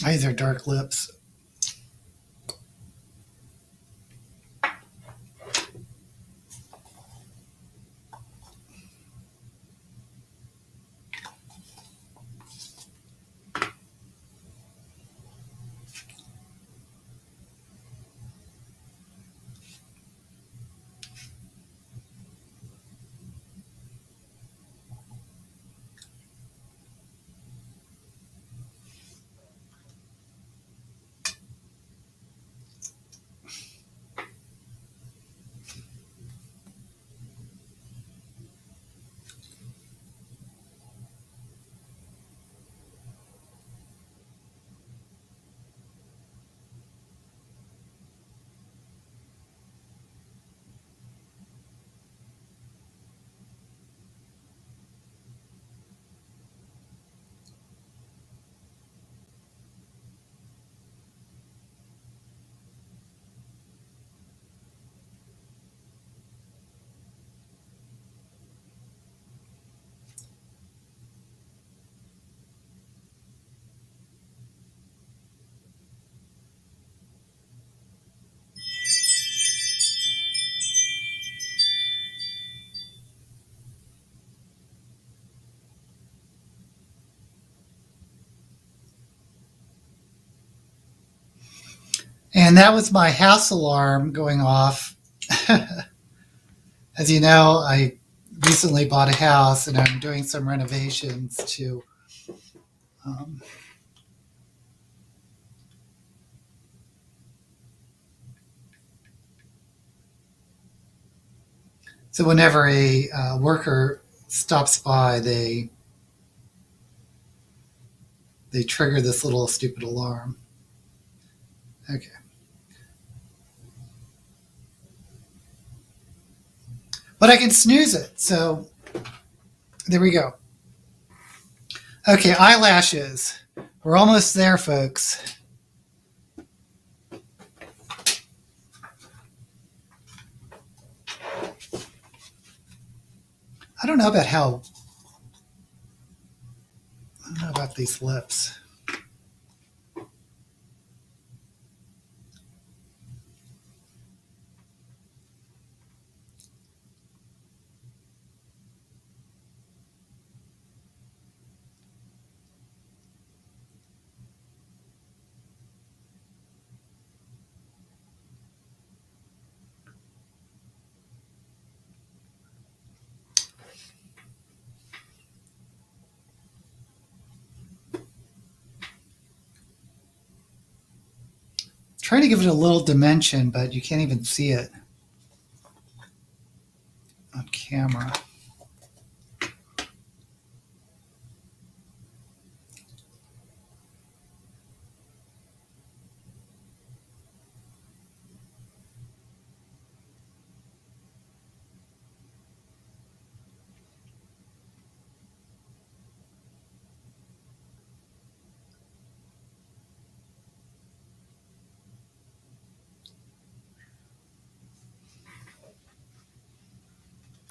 These are dark lips. And that was my house alarm going off. As you know, I recently bought a house and I'm doing some renovations to um, so whenever a worker stops by, they trigger this little stupid alarm. Okay. But I can snooze it. So there we go. Okay, eyelashes. We're almost there, folks. I don't know about these lips. Trying to give it a little dimension, but you can't even see it on camera.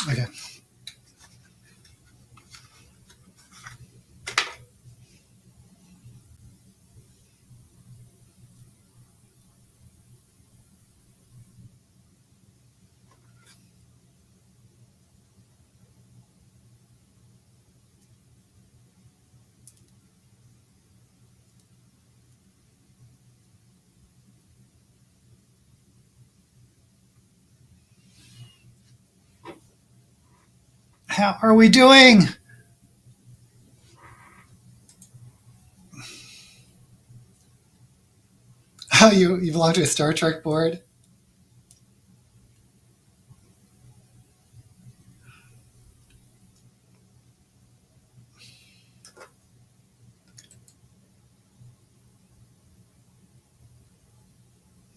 Okay. How are we doing? Oh, you belong to a Star Trek board?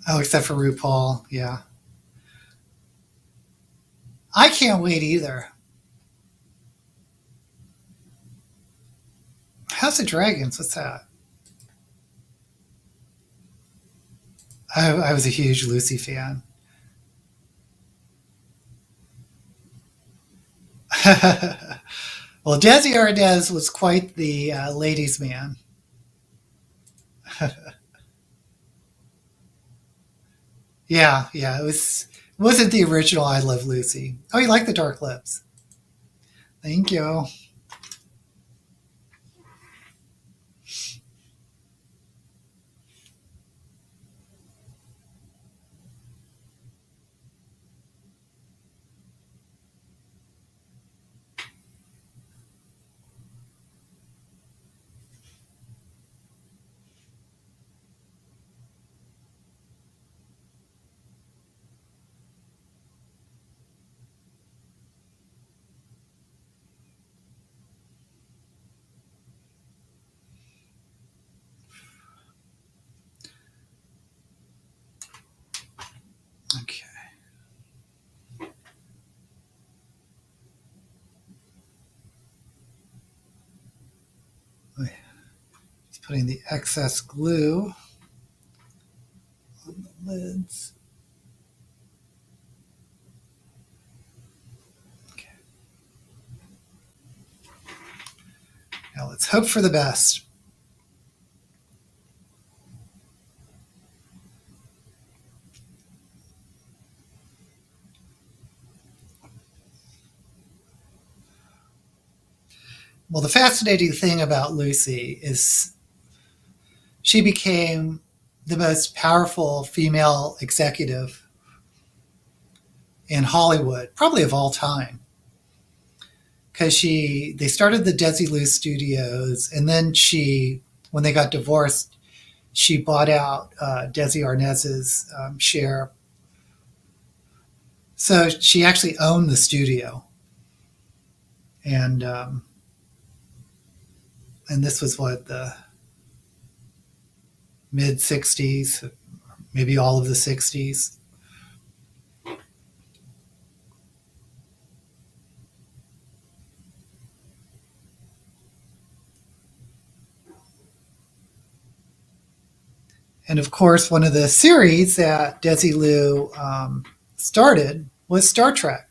Oh, except for RuPaul, yeah. I can't wait either. House of Dragons, what's that? I was a huge Lucy fan. Well, Desi Arnaz was quite the ladies' man. Yeah, yeah. Wasn't the original I Love Lucy. Oh, you like the dark lips? Thank you. Okay. Just putting the excess glue on the lids. Okay. Now let's hope for the best. Well, the fascinating thing about Lucy is she became the most powerful female executive in Hollywood, probably of all time. Because they started the Desilu Studios, and then when they got divorced, she bought out Desi Arnaz's share. So she actually owned the studio, and and this was what, the mid '60s, maybe all of the '60s. And of course, one of the series that Desilu started was Star Trek.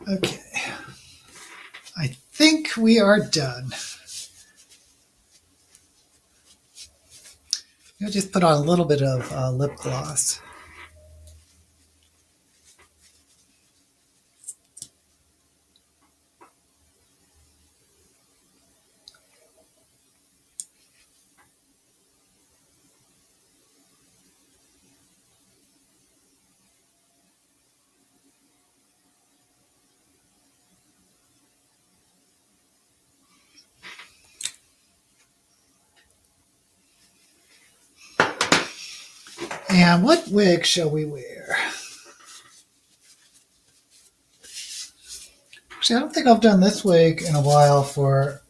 Okay, I think we are done. I'll just put on a little bit of lip gloss. And what wig shall we wear? Actually, I don't think I've done this wig in a while for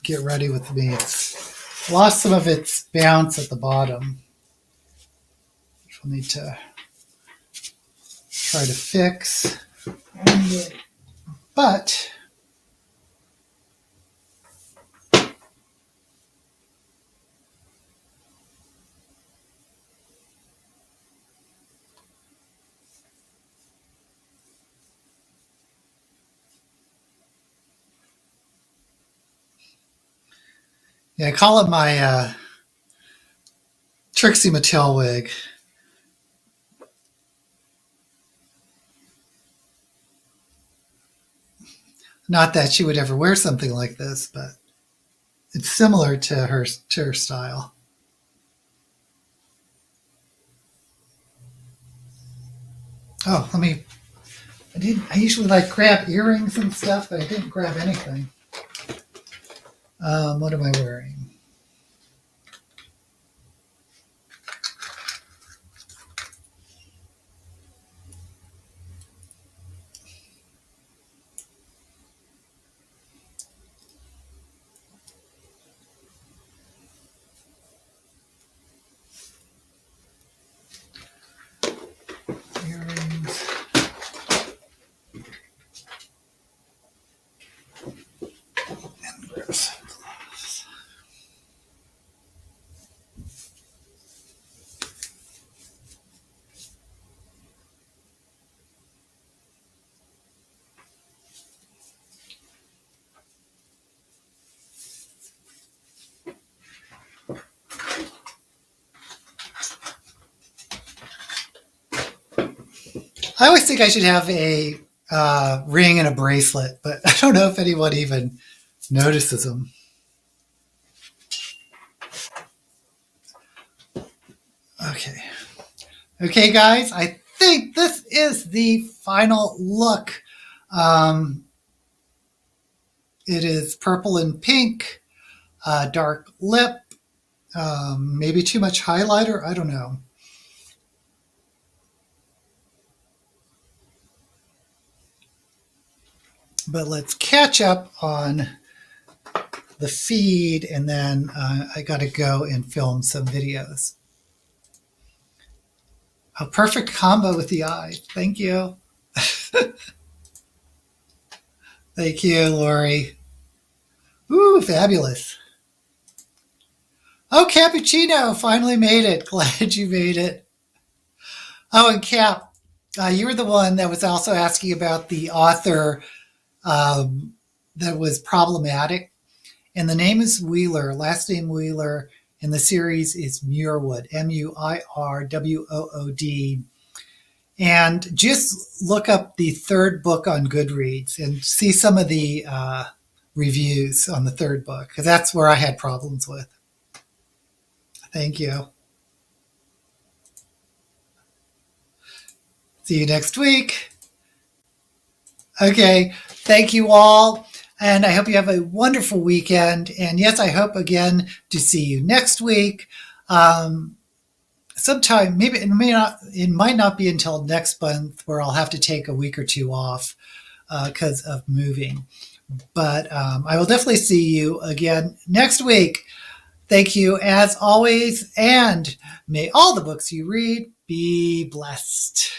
Get Ready With Me. It's lost some of its bounce at the bottom, which we'll need to try to fix. But yeah, I call it my Trixie Mattel wig. Not that she would ever wear something like this, but it's similar to her style. Oh, I usually like grab earrings and stuff, but I didn't grab anything. What am I wearing? I always think I should have a ring and a bracelet, but I don't know if anyone even notices them. Okay. Okay, guys, I think this is the final look. It is purple and pink, dark lip, maybe too much highlighter. I don't know. But let's catch up on the feed, and then I got to go and film some videos. A perfect combo with the eye. Thank you. Thank you, Lori. Ooh, fabulous. Oh, Cappuccino finally made it. Glad you made it. Oh, and Cap, you were the one that was also asking about the author that was problematic. And the name is Wheeler, last name Wheeler, and the series is Muirwood, Muirwood. And just look up the third book on Goodreads and see some of the reviews on the third book, because that's where I had problems with. Thank you. See you next week. Okay, thank you all. And I hope you have a wonderful weekend. And yes, I hope again to see you next week. Sometime, maybe it might not be until next month where I'll have to take a week or two off because of moving. But I will definitely see you again next week. Thank you as always, and may all the books you read be blessed.